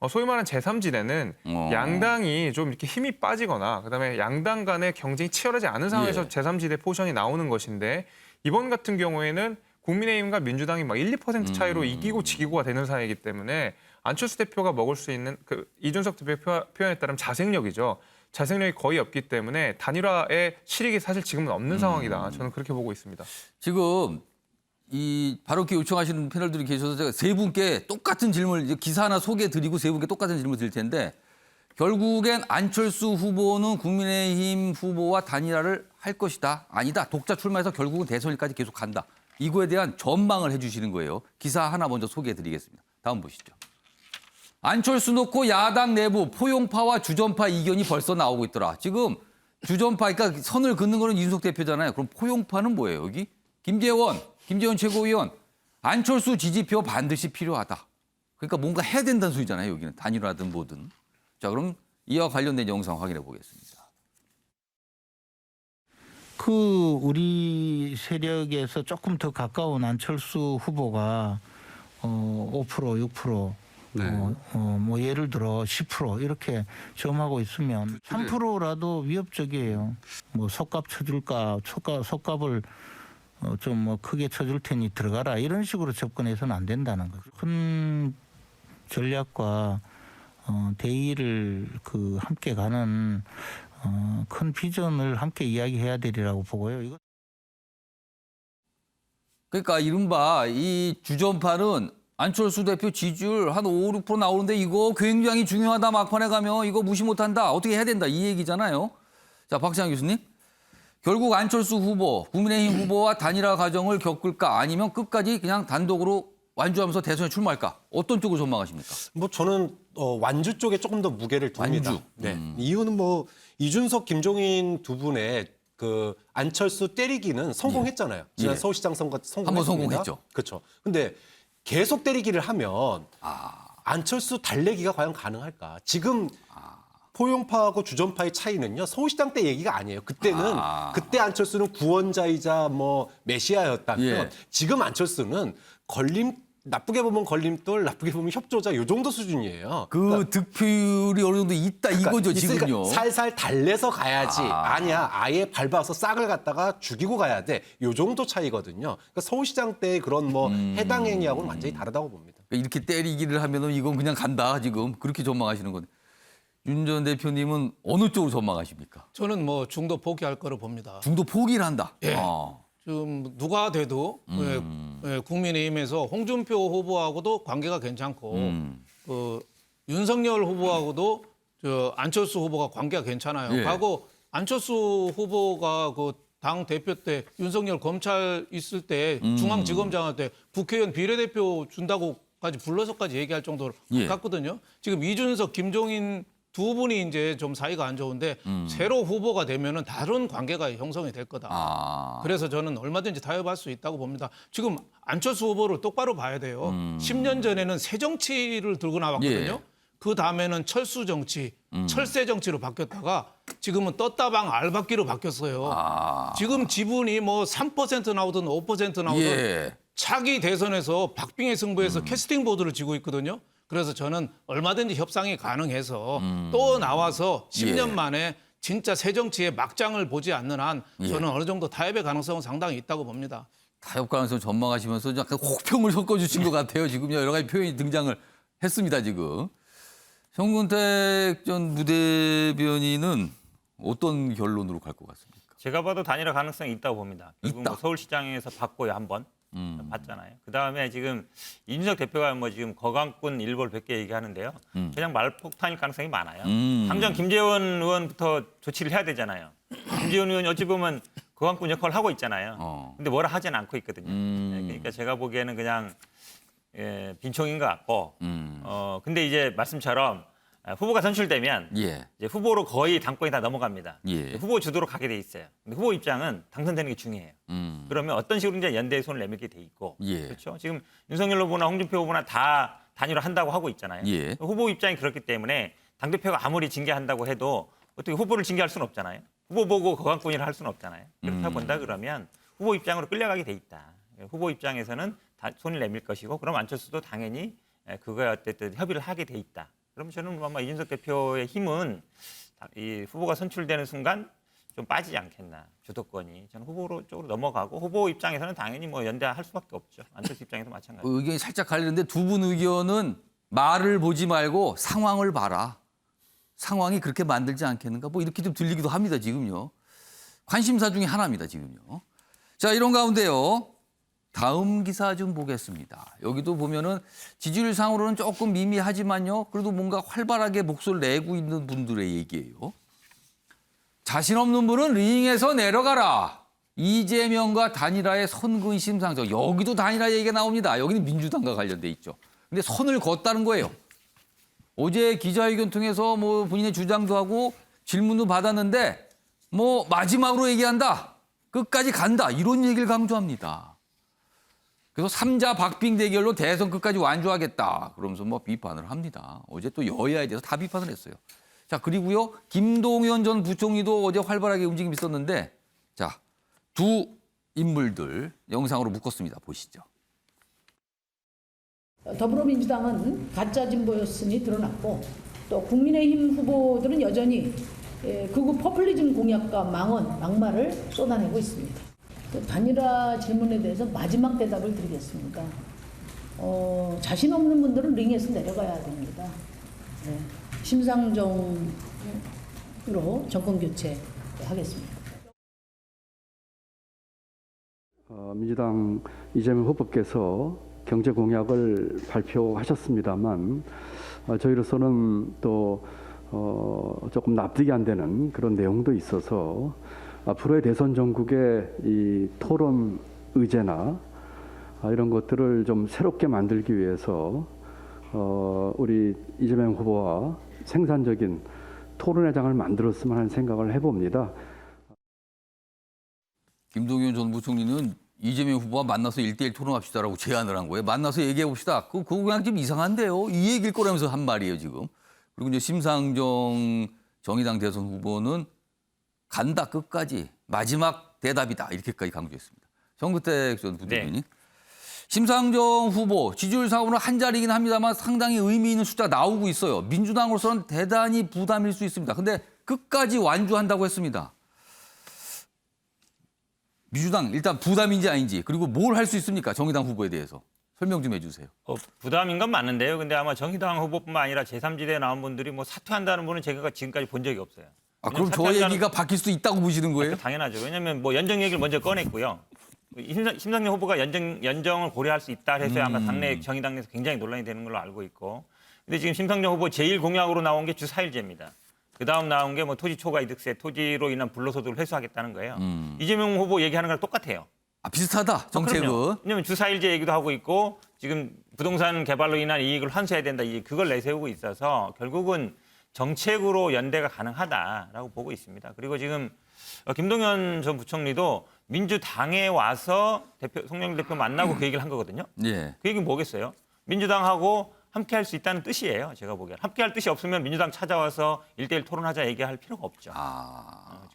Speaker 3: 소위 말하는 제3지대는 양당이 좀 이렇게 힘이 빠지거나 그다음에 양당 간의 경쟁이 치열하지 않은 상황에서
Speaker 1: 예.
Speaker 3: 제3지대 포션이 나오는 것인데 이번 같은 경우에는 국민의힘과 민주당이 막 1, 2% 차이로 이기고 지기고가 되는 사이이기 때문에 안철수 대표가 먹을 수 있는 그 이준석 대표의 표현에 따르면 자생력이죠. 자생력이 거의 없기 때문에 단일화의 실익이 사실 지금은 없는 상황이다. 저는 그렇게 보고 있습니다.
Speaker 1: 지금 이 발언기 요청하시는 패널들이 계셔서 제가 세 분께 똑같은 질문을 이제 기사 하나 소개해드리고 세 분께 똑같은 질문을 드릴 텐데 결국엔 안철수 후보는 국민의힘 후보와 단일화를 할 것이다. 아니다. 독자 출마해서 결국은 대선일까지 계속 간다. 이거에 대한 전망을 해주시는 거예요. 기사 하나 먼저 소개해드리겠습니다. 다음 보시죠. 안철수 놓고 야당 내부 포용파와 주전파 이견이 벌써 나오고 있더라. 지금 주전파, 그러니까 선을 긋는 거는 이준석 대표잖아요. 그럼 포용파는 뭐예요, 여기? 김재원 최고위원, 안철수 지지표 반드시 필요하다. 그러니까 뭔가 해야 된다는 소리잖아요, 여기는. 단일화든 뭐든. 자, 그럼 이와 관련된 영상 확인해 보겠습니다.
Speaker 16: 우리 세력에서 조금 더 가까운 안철수 후보가 5%, 6%, 뭐 예를 들어 10% 이렇게 점하고 있으면 3%라도 위협적이에요. 뭐 속값 쳐줄까, 속값을 좀 뭐 크게 쳐줄 테니 들어가라 이런 식으로 접근해서는 안 된다는 거죠. 큰 전략과 대의를 함께 가는 큰 비전을 함께 이야기해야 되리라고 보고요.
Speaker 1: 그러니까 이른바 이 주전파는 안철수 대표 지지율 한 5, 6% 나오는데 이거 굉장히 중요하다. 막판에 가면 이거 무시 못한다. 어떻게 해야 된다. 이 얘기잖아요. 자, 박지한 교수님. 결국 안철수 후보, 국민의힘 후보와 단일화 과정을 겪을까 아니면 끝까지 그냥 단독으로 완주하면서 대선에 출마할까? 어떤 쪽으로 전망하십니까?
Speaker 8: 뭐 저는 완주 쪽에 조금 더 무게를 둡니다.
Speaker 1: 완주.
Speaker 8: 네. 이유는 뭐 이준석, 김종인 두 분의 그 안철수 때리기는 성공했잖아요. 지난 서울시장 선거 성공했습니다.
Speaker 1: 한번 성공했죠.
Speaker 8: 그렇죠. 근데 계속 때리기를 하면 안철수 달래기가 과연 가능할까? 지금 포용파하고 주전파의 차이는요. 서울시장 때 얘기가 아니에요. 그때는 그때 안철수는 구원자이자 뭐 메시아였다면
Speaker 1: 예.
Speaker 8: 지금 안철수는 나쁘게 보면 걸림돌, 나쁘게 보면 협조자 요 정도 수준이에요.
Speaker 1: 그 득표율이 어느 정도 있다 이거죠,
Speaker 8: 있으니까
Speaker 1: 지금요.
Speaker 8: 살살 달래서 가야지. 아니야, 아예 밟아서 싹을 갖다가 죽이고 가야 돼. 요 정도 차이거든요. 그러니까 서울시장 때의 그런 뭐 해당 행위하고는 완전히 다르다고 봅니다.
Speaker 1: 이렇게 때리기를 하면은 이건 그냥 간다 지금 그렇게 전망하시는 건데 윤 전 대표님은 어느 쪽으로 전망하십니까?
Speaker 6: 저는 뭐 중도 포기할 거로 봅니다.
Speaker 1: 중도 포기를 한다.
Speaker 6: 예. 지금 누가 돼도 국민의힘에서 홍준표 후보하고도 관계가 괜찮고 윤석열 후보하고도 안철수 후보가 관계가 괜찮아요.
Speaker 1: 예.
Speaker 6: 과거 안철수 후보가 당 대표 때 윤석열 검찰 있을 때 중앙지검장 할 때 국회의원 비례대표 준다고까지 불러서까지 얘기할 정도로 가깝거든요. 지금 이준석, 김종인 두 분이 이제 좀 사이가 안 좋은데 새로 후보가 되면은 다른 관계가 형성이 될 거다. 그래서 저는 얼마든지 타협할 수 있다고 봅니다. 지금 안철수 후보를 똑바로 봐야 돼요. 10년 전에는 새 정치를 들고 나왔거든요. 그 다음에는 철수 정치, 철새 정치로 바뀌었다가 지금은 떴다방 알박기로 바뀌었어요. 지금 지분이 뭐 3% 나오든 5% 나오든
Speaker 1: 예.
Speaker 6: 차기 대선에서 박빙의 승부에서 캐스팅 보드를 쥐고 있거든요. 그래서 저는 얼마든지 협상이 가능해서 또 나와서 10년
Speaker 1: 예.
Speaker 6: 만에 진짜 새 정치의 막장을 보지 않는 한 저는 어느 정도 타협의 가능성은 상당히 있다고 봅니다.
Speaker 1: 타협 가능성 전망하시면서 약간 혹평을 섞어주신 것 같아요. 지금 여러 가지 표현이 등장을 했습니다. 지금. 정근택 전 부대변인은 어떤 결론으로 갈 것 같습니까?
Speaker 9: 제가 봐도 단일화 가능성이 있다고 봅니다. 결국 뭐 서울시장에서 봤고요, 한번 봤잖아요. 그 다음에 지금 이준석 대표가 뭐 지금 거강꾼 일벌 100개 얘기하는데요. 그냥 말폭탄일 가능성이 많아요. 당장 김재원 의원부터 조치를 해야 되잖아요. 김재원 의원이 어찌 보면 거강꾼 역할을 하고 있잖아요. 근데 뭐라 하지는 않고 있거든요. 그러니까 제가 보기에는 그냥 빈총인 것 같고. 근데 이제 말씀처럼 후보가 선출되면
Speaker 1: 예.
Speaker 9: 이제 후보로 거의 당권이 다 넘어갑니다.
Speaker 1: 예.
Speaker 9: 후보 주도로 가게 돼 있어요. 근데 후보 입장은 당선되는 게 중요해요. 그러면 어떤 식으로 이제 연대에 손을 내밀게 돼 있고,
Speaker 1: 예.
Speaker 9: 그렇죠? 지금 윤석열 후보나 홍준표 후보나 다 단일화 한다고 하고 있잖아요.
Speaker 1: 예.
Speaker 9: 후보 입장이 그렇기 때문에 당 대표가 아무리 징계한다고 해도 어떻게 후보를 징계할 수는 없잖아요. 후보 보고 거강꾼이라 할 수는 없잖아요. 그렇다 본다 그러면 후보 입장으로 끌려가게 돼 있다. 후보 입장에서는 손을 내밀 것이고, 그럼 안철수도 당연히 그거에 어쨌든 협의를 하게 돼 있다. 그럼 저는 아마 이준석 대표의 힘은 이 후보가 선출되는 순간 좀 빠지지 않겠나, 주도권이. 저는 후보 쪽으로 넘어가고, 후보 입장에서는 당연히 뭐 연대할 수밖에 없죠. 안철수 입장에서 마찬가지.
Speaker 1: 의견이 살짝 갈리는데 두 분 의견은 말을 보지 말고 상황을 봐라. 상황이 그렇게 만들지 않겠는가? 뭐 이렇게 좀 들리기도 합니다, 지금요. 관심사 중에 하나입니다, 지금요. 자, 이런 가운데요. 다음 기사 좀 보겠습니다. 여기도 보면은 지지율상으로는 조금 미미하지만요. 그래도 뭔가 활발하게 목소리를 내고 있는 분들의 얘기예요. 자신 없는 분은 링에서 내려가라. 이재명과 단일화의 선근심 상정. 여기도 단일화 얘기가 나옵니다. 여기는 민주당과 관련돼 있죠. 근데 선을 걷다는 거예요. 어제 기자회견 통해서 뭐 본인의 주장도 하고 질문도 받았는데 뭐 마지막으로 얘기한다. 끝까지 간다. 이런 얘기를 강조합니다. 그래서 3자 박빙 대결로 대선 끝까지 완주하겠다. 그러면서 뭐 비판을 합니다. 어제 또 여야에 대해서 다 비판을 했어요. 자, 그리고요. 김동연 전 부총리도 어제 활발하게 움직임이 있었는데, 자, 두 인물들 영상으로 묶었습니다. 보시죠.
Speaker 17: 더불어민주당은 가짜 진보였으니 드러났고, 또 국민의힘 후보들은 여전히 극우 포퓰리즘 공약과 막말을 쏟아내고 있습니다. 단일화 질문에 대해서 마지막 대답을 드리겠습니다. 자신 없는 분들은 링에서 내려가야 됩니다. 네. 심상정으로 정권 교체하겠습니다.
Speaker 18: 민주당 이재명 후보께서 경제 공약을 발표하셨습니다만 저희로서는 또 조금 납득이 안 되는 그런 내용도 있어서 앞으로의 대선 전국의 이 토론 의제나 이런 것들을 좀 새롭게 만들기 위해서 우리 이재명 후보와 생산적인 토론회장을 만들었으면 하는 생각을 해봅니다.
Speaker 1: 김동연 전 부총리는 이재명 후보와 만나서 1대1 토론합시다라고 제안을 한 거예요. 만나서 얘기해 봅시다. 그거 그냥 좀 이상한데요. 이 얘기일 거라면서 한 말이에요, 지금. 그리고 이제 심상정 정의당 대선 후보는 간다 끝까지 마지막 대답이다 이렇게까지 강조했습니다. 정근택 전 부대변인. 네. 심상정 후보 지지율상으로는 한 자리이긴 합니다만 상당히 의미 있는 숫자 나오고 있어요. 민주당으로서는 대단히 부담일 수 있습니다. 근데 끝까지 완주한다고 했습니다. 민주당 일단 부담인지 아닌지 그리고 뭘 할 수 있습니까? 정의당 후보에 대해서. 설명 좀 해주세요.
Speaker 9: 부담인 건 맞는데요. 근데 아마 정의당 후보뿐만 아니라 제3지대에 나온 분들이 뭐 사퇴한다는 분은 제가 지금까지 본 적이 없어요.
Speaker 1: 그럼 저 얘기가 바뀔 수 있다고 보시는 거예요?
Speaker 9: 당연하죠. 왜냐하면 뭐 연정 얘기를 먼저 꺼냈고요. 심상정 후보가 연정을 고려할 수 있다 해서 아마 당내 정의당 내에서 굉장히 논란이 되는 걸로 알고 있고. 근데 지금 심상정 후보 제일 공약으로 나온 게 주4일제입니다. 그다음 나온 게 뭐 토지 초과 이득세, 토지로 인한 불로소득을 회수하겠다는 거예요. 이재명 후보 얘기하는 거랑 똑같아요.
Speaker 1: 비슷하다, 정책은.
Speaker 9: 왜냐하면 주4일제 얘기도 하고 있고 지금 부동산 개발로 인한 이익을 환수해야 된다. 그걸 내세우고 있어서 결국은 정책으로 연대가 가능하다라고 보고 있습니다. 그리고 지금 김동연 전 부총리도 민주당에 와서 송영길 대표 만나고 그 얘기를 한 거거든요.
Speaker 1: 예.
Speaker 9: 그 얘기는 뭐겠어요? 민주당하고 함께할 수 있다는 뜻이에요. 제가 보기엔. 함께할 뜻이 없으면 민주당 찾아와서 1대1 토론하자 얘기할 필요가 없죠.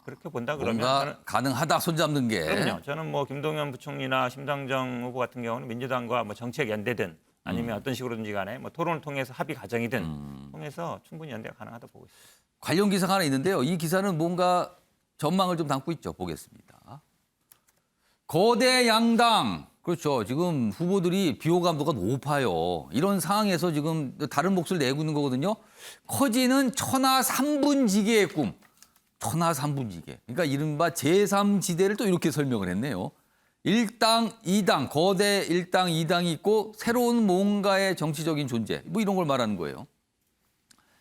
Speaker 9: 그렇게 본다 그러면
Speaker 1: 뭔가 가능하다 손잡는 게.
Speaker 9: 그럼요. 저는 뭐 김동연 부총리나 심상정 후보 같은 경우는 민주당과 뭐 정책 연대든 아니면 어떤 식으로든지 간에 뭐 토론을 통해서 합의 과정이든 통해서 충분히 연대가 가능하다 보고 있습니다.
Speaker 1: 관련 기사가 하나 있는데요. 이 기사는 뭔가 전망을 좀 담고 있죠. 보겠습니다. 거대 양당. 그렇죠. 지금 후보들이 비호감도가 높아요. 이런 상황에서 지금 다른 몫을 내고 있는 거거든요. 커지는 천하 삼분지계의 꿈. 천하 삼분지계. 그러니까 이른바 제3지대를 또 이렇게 설명을 했네요. 1당, 2당, 거대 1당, 2당이 있고 새로운 뭔가의 정치적인 존재. 뭐 이런 걸 말하는 거예요.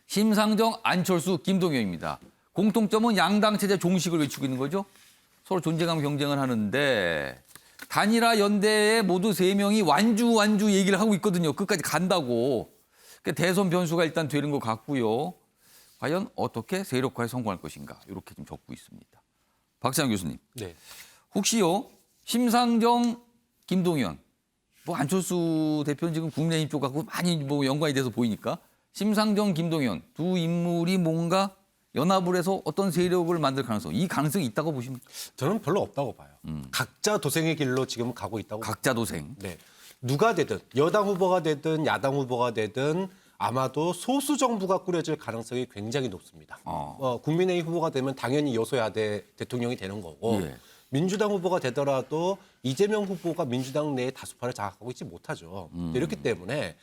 Speaker 1: 심상정, 안철수, 김동연입니다. 공통점은 양당 체제 종식을 외치고 있는 거죠. 서로 존재감 경쟁을 하는데 단일화 연대에 모두 3명이 완주 얘기를 하고 있거든요. 끝까지 간다고. 그러니까 대선 변수가 일단 되는 것 같고요. 과연 어떻게 세력화에 성공할 것인가 이렇게 좀 적고 있습니다. 박찬영 교수님.
Speaker 8: 네.
Speaker 1: 혹시요 심상정, 김동연, 뭐 안철수 대표는 지금 국민의힘 쪽하고 많이 뭐 연관이 돼서 보이니까 심상정, 김동연 두 인물이 뭔가 연합을 해서 어떤 세력을 만들 가능성, 이 가능성이 있다고 보십니까?
Speaker 8: 저는 별로 없다고 봐요. 각자 도생의 길로 지금 가고 있다고.
Speaker 1: 각자 도생.
Speaker 8: 네. 누가 되든 여당 후보가 되든 야당 후보가 되든 아마도 소수 정부가 꾸려질 가능성이 굉장히 높습니다. 국민의힘 후보가 되면 당연히 여소야대 대통령이 되는 거고
Speaker 1: 예.
Speaker 8: 민주당 후보가 되더라도 이재명 후보가 민주당 내에 다수파를 장악하고 있지 못하죠. 이렇기 때문에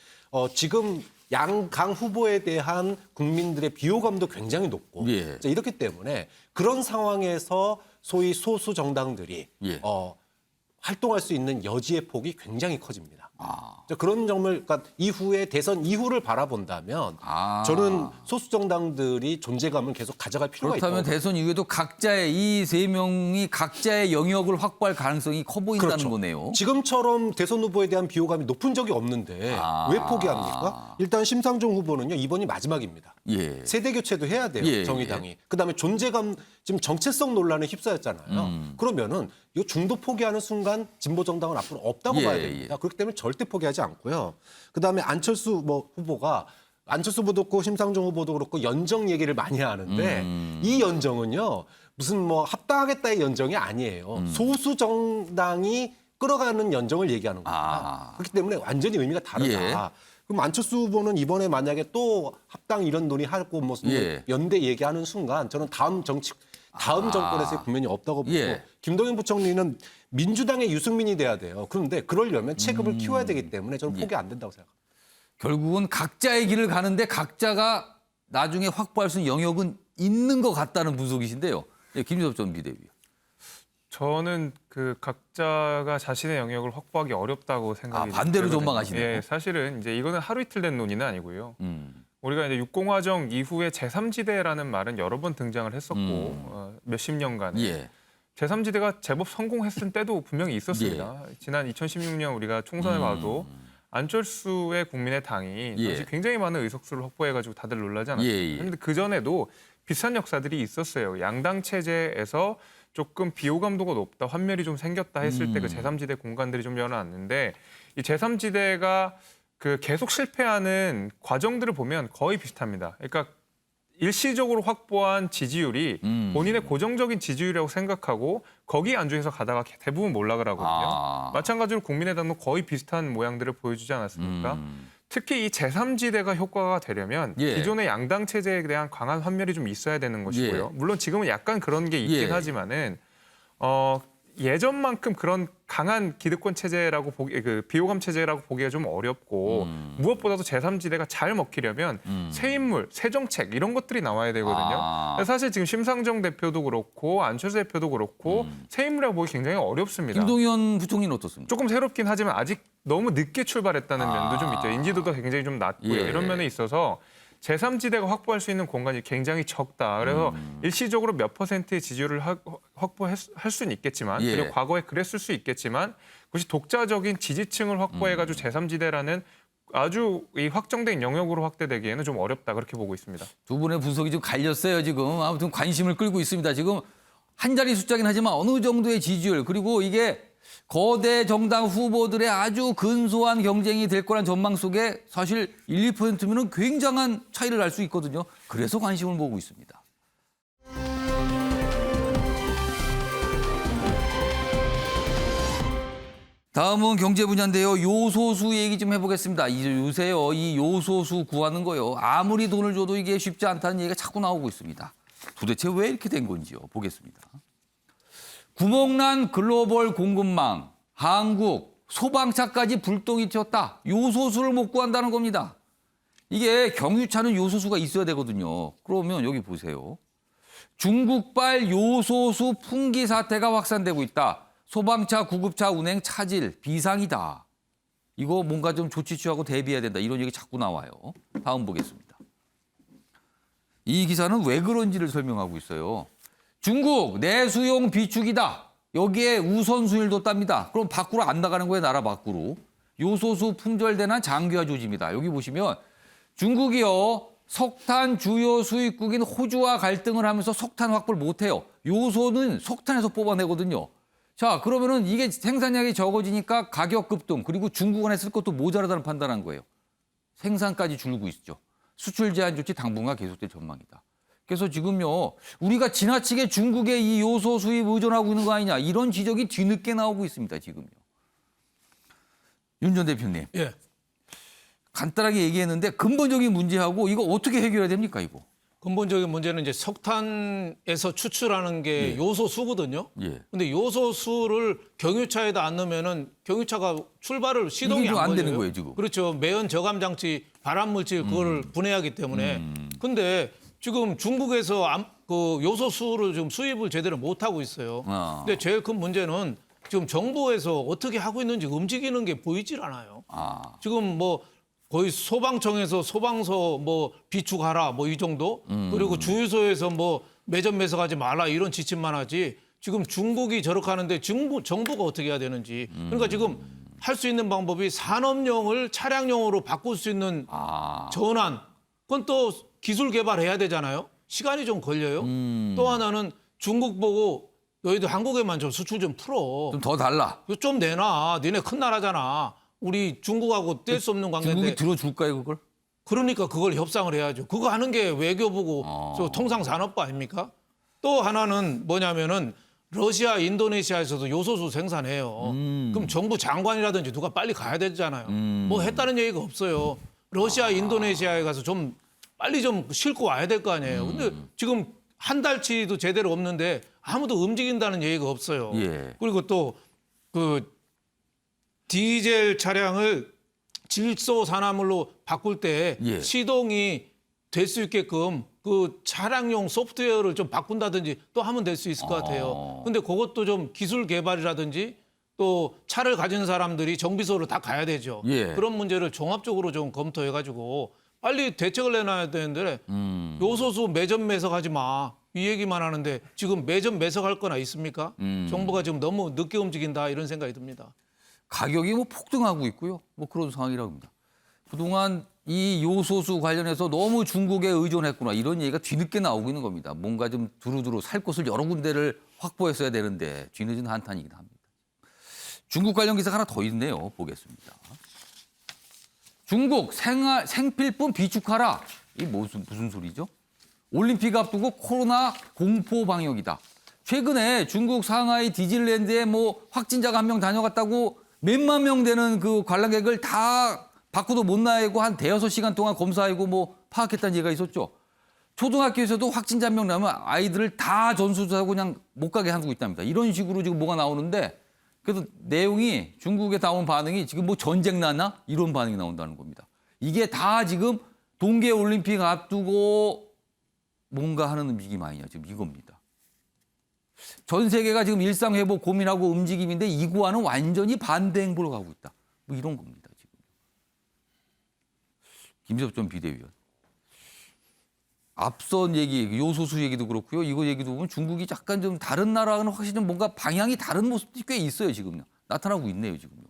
Speaker 8: 지금 양강 후보에 대한 국민들의 비호감도 굉장히 높고
Speaker 1: 예.
Speaker 8: 이렇기 때문에 그런 상황에서 소위 소수 정당들이
Speaker 1: 예.
Speaker 8: 활동할 수 있는 여지의 폭이 굉장히 커집니다. 그런 점을 그러니까 이후에 대선 이후를 바라본다면 저는 소수 정당들이 존재감을 계속 가져갈 필요가 있다고.
Speaker 1: 그렇다면 대선 이후에도 각자의 이 3명이 각자의 영역을 확보할 가능성이 커 보인다는
Speaker 8: 그렇죠.
Speaker 1: 거네요.
Speaker 8: 지금처럼 대선 후보에 대한 비호감이 높은 적이 없는데 왜 포기합니까? 일단 심상정 후보는요. 이번이 마지막입니다.
Speaker 1: 예.
Speaker 8: 세대 교체도 해야 돼요.
Speaker 1: 예,
Speaker 8: 정의당이.
Speaker 1: 예.
Speaker 8: 그다음에 존재감 지금 정체성 논란에 휩싸였잖아요. 그러면은 이거 중도 포기하는 순간 진보 정당은 앞으로 없다고
Speaker 1: 예,
Speaker 8: 봐야 됩니다. 그렇기 때문에 절대 포기하지 않고요. 그다음에 안철수 후보가 안철수 후보도 그렇고 심상정 후보도 그렇고 연정 얘기를 많이 하는데 이 연정은요. 무슨 뭐 합당하겠다의 연정이 아니에요. 소수 정당이 끌어가는 연정을 얘기하는 겁니다. 그렇기 때문에 완전히 의미가 다르다.
Speaker 1: 예.
Speaker 8: 그럼 안철수 후보는 이번에 만약에 또 합당 이런 논의하고 뭐
Speaker 1: 예.
Speaker 8: 연대 얘기하는 순간 저는 다음 정권에서의 국면이 없다고 보고
Speaker 1: 예.
Speaker 8: 김동연 부총리는 민주당의 유승민이 돼야 돼요. 그런데 그러려면 체급을 키워야 되기 때문에 저는 포기 안 된다고 생각합니다.
Speaker 1: 결국은 각자의 길을 가는데 각자가 나중에 확보할 수 있는 영역은 있는 것 같다는 분석이신데요. 네, 김유섭 전 비대위원.
Speaker 3: 저는 그 각자가 자신의 영역을 확보하기 어렵다고 생각이
Speaker 1: 반대로
Speaker 3: 되거든요.
Speaker 1: 전망하시네요.
Speaker 3: 예, 사실은 이제 이거는 하루 이틀 된 논의는 아니고요. 우리가 이제 육공화정 이후에 제3지대라는 말은 여러 번 등장을 했었고 몇십 년간
Speaker 1: 예.
Speaker 3: 제3지대가 제법 성공했을 때도 분명히 있었습니다. 지난 2016년 우리가 총선을 봐도 안철수의 국민의당이
Speaker 1: 예.
Speaker 3: 당시 굉장히 많은 의석수를 확보해가지고 다들 놀라지 않았습니까? 그런데 그 전에도 비슷한 역사들이 있었어요. 양당 체제에서 조금 비호감도가 높다, 환멸이 좀 생겼다 했을 때 그 제3지대 공간들이 좀 열어놨는데 이 제3지대가 그 계속 실패하는 과정들을 보면 거의 비슷합니다. 그러니까 일시적으로 확보한 지지율이 본인의 고정적인 지지율이라고 생각하고 거기에 안주해서 가다가 대부분 몰락을 하거든요. 마찬가지로 국민의당도 거의 비슷한 모양들을 보여주지 않았습니까? 특히 이 제3지대가 효과가 되려면
Speaker 1: 예.
Speaker 3: 기존의 양당 체제에 대한 강한 환멸이 좀 있어야 되는 것이고요.
Speaker 1: 예.
Speaker 3: 물론 지금은 약간 그런 게 있긴
Speaker 1: 예.
Speaker 3: 하지만은 예전만큼 그런 강한 기득권 체제라고 그 비호감 체제라고 보기가 좀 어렵고 무엇보다도 제3지대가 잘 먹히려면 새 인물, 새 정책 이런 것들이 나와야 되거든요. 사실 지금 심상정 대표도 그렇고 안철수 대표도 그렇고 새 인물이라고 보기 굉장히 어렵습니다.
Speaker 1: 김동연 부총리는 어떻습니까?
Speaker 3: 조금 새롭긴 하지만 아직 너무 늦게 출발했다는 면도 좀 있죠. 인지도도 굉장히 좀 낮고요.
Speaker 1: 예.
Speaker 3: 이런 면에 있어서 제3지대가 확보할 수 있는 공간이 굉장히 적다. 그래서 일시적으로 몇 %의 지지율을 확보할 수는 있겠지만
Speaker 1: 예.
Speaker 3: 그리고 과거에 그랬을 수 있겠지만 그것이 독자적인 지지층을 확보해가지고 제3지대라는 아주 이 확정된 영역으로 확대되기에는 좀 어렵다. 그렇게 보고 있습니다.
Speaker 1: 두 분의 분석이 좀 갈렸어요, 지금. 아무튼 관심을 끌고 있습니다. 지금 한 자리 숫자긴 하지만 어느 정도의 지지율 그리고 이게 거대 정당 후보들의 아주 근소한 경쟁이 될 거란 전망 속에 사실 1, 2%면은 굉장한 차이를 날 수 있거든요. 그래서 관심을 모으고 있습니다. 다음은 경제 분야인데요. 요소수 얘기 좀 해보겠습니다. 요새요, 이 요소수 구하는 거요. 아무리 돈을 줘도 이게 쉽지 않다는 얘기가 자꾸 나오고 있습니다. 도대체 왜 이렇게 된 건지요. 보겠습니다. 구멍난 글로벌 공급망, 한국, 소방차까지 불똥이 튀었다. 요소수를 못 구한다는 겁니다. 이게 경유차는 요소수가 있어야 되거든요. 그러면 여기 보세요. 중국발 요소수 풍기 사태가 확산되고 있다. 소방차, 구급차 운행 차질, 비상이다. 이거 뭔가 좀 조치 취하고 대비해야 된다. 이런 얘기 자꾸 나와요. 다음 보겠습니다. 이 기사는 왜 그런지를 설명하고 있어요. 중국 내수용 비축이다. 여기에 우선순위를 뒀답니다. 그럼 밖으로 안 나가는 거예요, 나라 밖으로. 요소수 품절대난 장기화 조짐이다. 여기 보시면 중국이요. 석탄 주요 수입국인 호주와 갈등을 하면서 석탄 확보를 못해요. 요소는 석탄에서 뽑아내거든요. 자, 그러면은 이게 생산량이 적어지니까 가격 급등, 그리고 중국 안에 쓸 것도 모자라다는 판단한 거예요. 생산까지 줄고 있죠. 수출 제한 조치 당분간 계속될 전망이다. 그래서 지금요, 우리가 지나치게 중국의 이 요소 수입 의존하고 있는 거 아니냐, 이런 지적이 뒤늦게 나오고 있습니다, 지금요. 윤 전 대표님.
Speaker 6: 예.
Speaker 1: 간단하게 얘기했는데 근본적인 문제하고 이거 어떻게 해결해야 됩니까, 이거?
Speaker 6: 근본적인 문제는 이제 석탄에서 추출하는 게 요소수거든요.
Speaker 1: 예.
Speaker 6: 근데 요소수를 경유차에다 안 넣으면은 경유차가 출발을 시동이
Speaker 1: 이게
Speaker 6: 안
Speaker 1: 안 되는
Speaker 6: 걸려요.
Speaker 1: 거예요, 지금.
Speaker 6: 그렇죠. 매연 저감 장치, 발암물질 그거를 분해하기 때문에. 근데 지금 중국에서 그 요소수를 좀 수입을 제대로 못 하고 있어요. 근데 제일 큰 문제는 지금 정부에서 어떻게 하고 있는지 움직이는 게 보이질 않아요. 지금 뭐 거의 소방청에서 소방서 뭐 비축하라 뭐 이 정도, 그리고 주유소에서 뭐 매점 매석하지 말라 이런 지침만 하지, 지금 중국이 저렇게 하는데 정부가 어떻게 해야 되는지. 그러니까 지금 할 수 있는 방법이 산업용을 차량용으로 바꿀 수 있는 전환, 그건 또 기술 개발해야 되잖아요. 시간이 좀 걸려요. 또 하나는 중국 보고 너희들 한국에만 좀 수출 좀 풀어.
Speaker 1: 좀 더 달라.
Speaker 6: 이거 좀 내놔. 니네 큰 나라잖아. 우리 중국하고 뗄 수 없는 관계인데.
Speaker 1: 중국이 들어줄까요, 그걸?
Speaker 6: 그러니까 그걸 협상을 해야죠. 그거 하는 게 외교부고 저 통상산업부 아닙니까? 또 하나는 뭐냐면은 러시아, 인도네시아에서도 요소수 생산해요. 그럼 정부 장관이라든지 누가 빨리 가야 되잖아요. 뭐 했다는 얘기가 없어요. 러시아, 인도네시아에 가서 좀 빨리 좀 싣고 와야 될 거 아니에요. 근데 지금 한 달치도 제대로 없는데 아무도 움직인다는 얘기가 없어요.
Speaker 1: 예.
Speaker 6: 그리고 또 그 디젤 차량을 질소 산화물로 바꿀 때
Speaker 1: 예.
Speaker 6: 시동이 될 수 있게끔 그 차량용 소프트웨어를 좀 바꾼다든지 또 하면 될 수 있을 것 같아요. 근데 그것도 좀 기술 개발이라든지 또 차를 가진 사람들이 정비소로 다 가야 되죠.
Speaker 1: 예.
Speaker 6: 그런 문제를 종합적으로 좀 검토해가지고 빨리 대책을 내놔야 되는데 요소수 매점 매석하지 마. 이 얘기만 하는데 지금 매점 매석할 거나 있습니까? 정부가 지금 너무 늦게 움직인다 이런 생각이 듭니다.
Speaker 1: 가격이 뭐 폭등하고 있고요. 뭐 그런 상황이라고 합니다. 그동안 이 요소수 관련해서 너무 중국에 의존했구나 이런 얘기가 뒤늦게 나오고 있는 겁니다. 뭔가 좀 두루두루 살 곳을 여러 군데를 확보했어야 되는데 뒤늦은 한탄이긴 합니다. 중국 관련 기사가 하나 더 있네요. 보겠습니다. 중국 생필품 비축하라. 이게 무슨 소리죠? 올림픽 앞두고 코로나 공포 방역이다. 최근에 중국 상하이 디즈니랜드에 뭐 확진자가 한 명 다녀갔다고 몇만 명 되는 그 관람객을 다 밖으로 못 나가고 한 대여섯 시간 동안 검사하고 뭐 파악했다는 얘기가 있었죠. 초등학교에서도 확진자 한 명 나면 아이들을 다 전수조사하고 그냥 못 가게 하고 있답니다. 이런 식으로 지금 뭐가 나오는데 그래서 내용이 중국에 나온 반응이 지금 뭐 전쟁 나나? 이런 반응이 나온다는 겁니다. 이게 다 지금 동계올림픽 앞두고 뭔가 하는 움직임 아니냐 지금 이겁니다. 전 세계가 지금 일상회복 고민하고 움직임인데 이구와는 완전히 반대 행보로 가고 있다. 뭐 이런 겁니다. 지금. 김재섭 전 비대위원. 앞선 얘기, 요소수 얘기도 그렇고요. 이거 얘기도 보면 중국이 약간 좀 다른 나라와는 확실히 좀 뭔가 방향이 다른 모습이 꽤 있어요. 지금 나타나고 있네요. 지금요.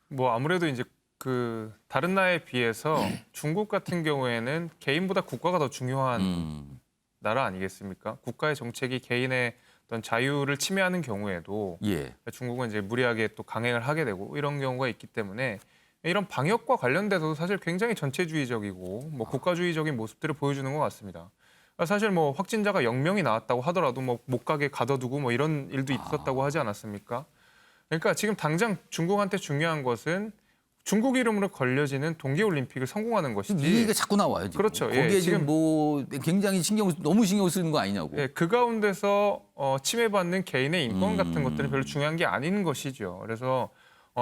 Speaker 3: 뭐 아무래도 이제 그 다른 나라에 비해서 중국 같은 경우에는 개인보다 국가가 더 중요한 나라 아니겠습니까? 국가의 정책이 개인의 어떤 자유를 침해하는 경우에도
Speaker 1: 예.
Speaker 3: 중국은 이제 무리하게 또 강행을 하게 되고 이런 경우가 있기 때문에 이런 방역과 관련돼서도 사실 굉장히 전체주의적이고 뭐 국가주의적인 모습들을 보여주는 것 같습니다. 사실 뭐 확진자가 0명이 나왔다고 하더라도 뭐 못 가게 가둬두고 뭐 이런 일도 있었다고 하지 않았습니까? 그러니까 지금 당장 중국한테 중요한 것은 중국 이름으로 걸려지는 동계올림픽을 성공하는 것이지.
Speaker 1: 이 얘기가 자꾸 나와요. 지금.
Speaker 3: 그렇죠.
Speaker 1: 거기에
Speaker 3: 예,
Speaker 1: 지금 뭐 굉장히 너무 신경 쓰는 거 아니냐고.
Speaker 3: 예, 그 가운데서 침해받는 개인의 인권 같은 것들은 별로 중요한 게 아닌 것이죠. 그래서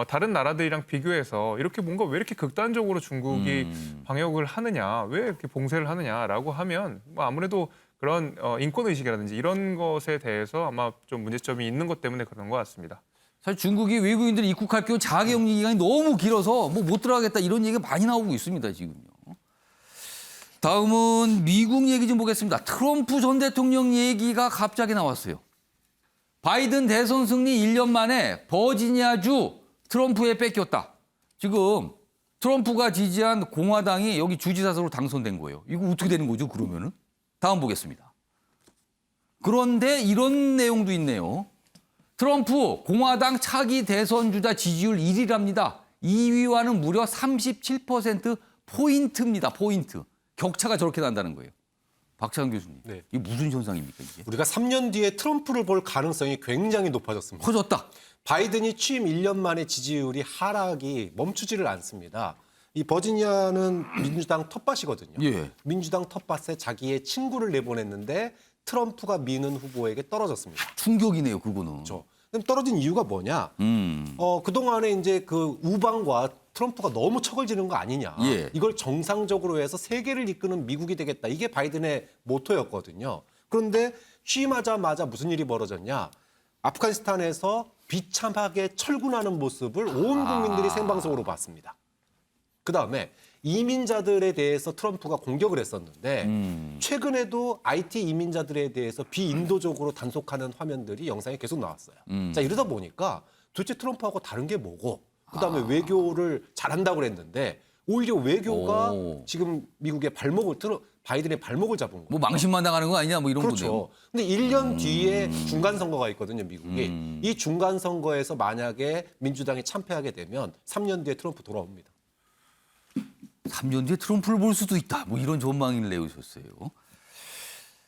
Speaker 3: 다른 나라들이랑 비교해서 이렇게 뭔가 왜 이렇게 극단적으로 중국이 방역을 하느냐, 왜 이렇게 봉쇄를 하느냐라고 하면 뭐 아무래도 그런 인권 의식이라든지 이런 것에 대해서 아마 좀 문제점이 있는 것 때문에 그런 것 같습니다.
Speaker 1: 사실 중국이 외국인들이 입국할 경우 자가격리 기간이 너무 길어서 뭐 못 들어가겠다 이런 얘기가 많이 나오고 있습니다, 지금요. 다음은 미국 얘기 좀 보겠습니다. 트럼프 전 대통령 얘기가 갑자기 나왔어요. 바이든 대선 승리 1년 만에 버지니아주 트럼프에 뺏겼다. 지금 트럼프가 지지한 공화당이 여기 주지사로 당선된 거예요. 이거 어떻게 되는 거죠, 그러면은? 다음 보겠습니다. 그런데 이런 내용도 있네요. 트럼프 공화당 차기 대선 주자 지지율 1위랍니다. 2위와는 무려 37% 포인트입니다. 포인트. 격차가 저렇게 난다는 거예요. 박찬원 교수님.
Speaker 8: 네.
Speaker 1: 이게 무슨 현상입니까, 이게?
Speaker 8: 우리가 3년 뒤에 트럼프를 볼 가능성이 굉장히 높아졌습니다.
Speaker 1: 커졌다.
Speaker 8: 바이든이 취임 1년 만에 지지율이 하락이 멈추지를 않습니다. 이 버지니아는 민주당 텃밭이거든요.
Speaker 1: 예.
Speaker 8: 민주당 텃밭에 자기의 친구를 내보냈는데 트럼프가 미는 후보에게 떨어졌습니다.
Speaker 1: 충격이네요, 그거는.
Speaker 8: 그렇죠. 그럼 떨어진 이유가 뭐냐? 그동안에 이제 그 우방과 트럼프가 너무 척을 지는 거 아니냐.
Speaker 1: 예.
Speaker 8: 이걸 정상적으로 해서 세계를 이끄는 미국이 되겠다. 이게 바이든의 모토였거든요. 그런데 취임하자마자 무슨 일이 벌어졌냐? 아프가니스탄에서 비참하게 철군하는 모습을 온 국민들이 생방송으로 봤습니다. 그다음에 이민자들에 대해서 트럼프가 공격을 했었는데 최근에도 IT 이민자들에 대해서 비인도적으로 단속하는 화면들이 영상에 계속 나왔어요. 자, 이러다 보니까 도대체 트럼프하고 다른 게 뭐고 그다음에 외교를 잘한다고 그랬는데 오히려 외교가 지금 미국의 바이든의 발목을 잡은 거예요.
Speaker 1: 뭐 망신만 당하는 거 아니냐 뭐 이런 거죠.
Speaker 8: 그렇죠. 근데 1년 뒤에 중간 선거가 있거든요, 미국이. 이 중간 선거에서 만약에 민주당이 참패하게 되면 3년 뒤에 트럼프 돌아옵니다.
Speaker 1: 3년 뒤에 트럼프를 볼 수도 있다. 뭐 이런 전망을 내오셨어요.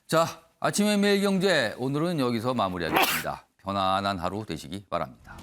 Speaker 1: 자, 아침의 매일경제 오늘은 여기서 마무리하겠습니다. 편안한 하루 되시기 바랍니다.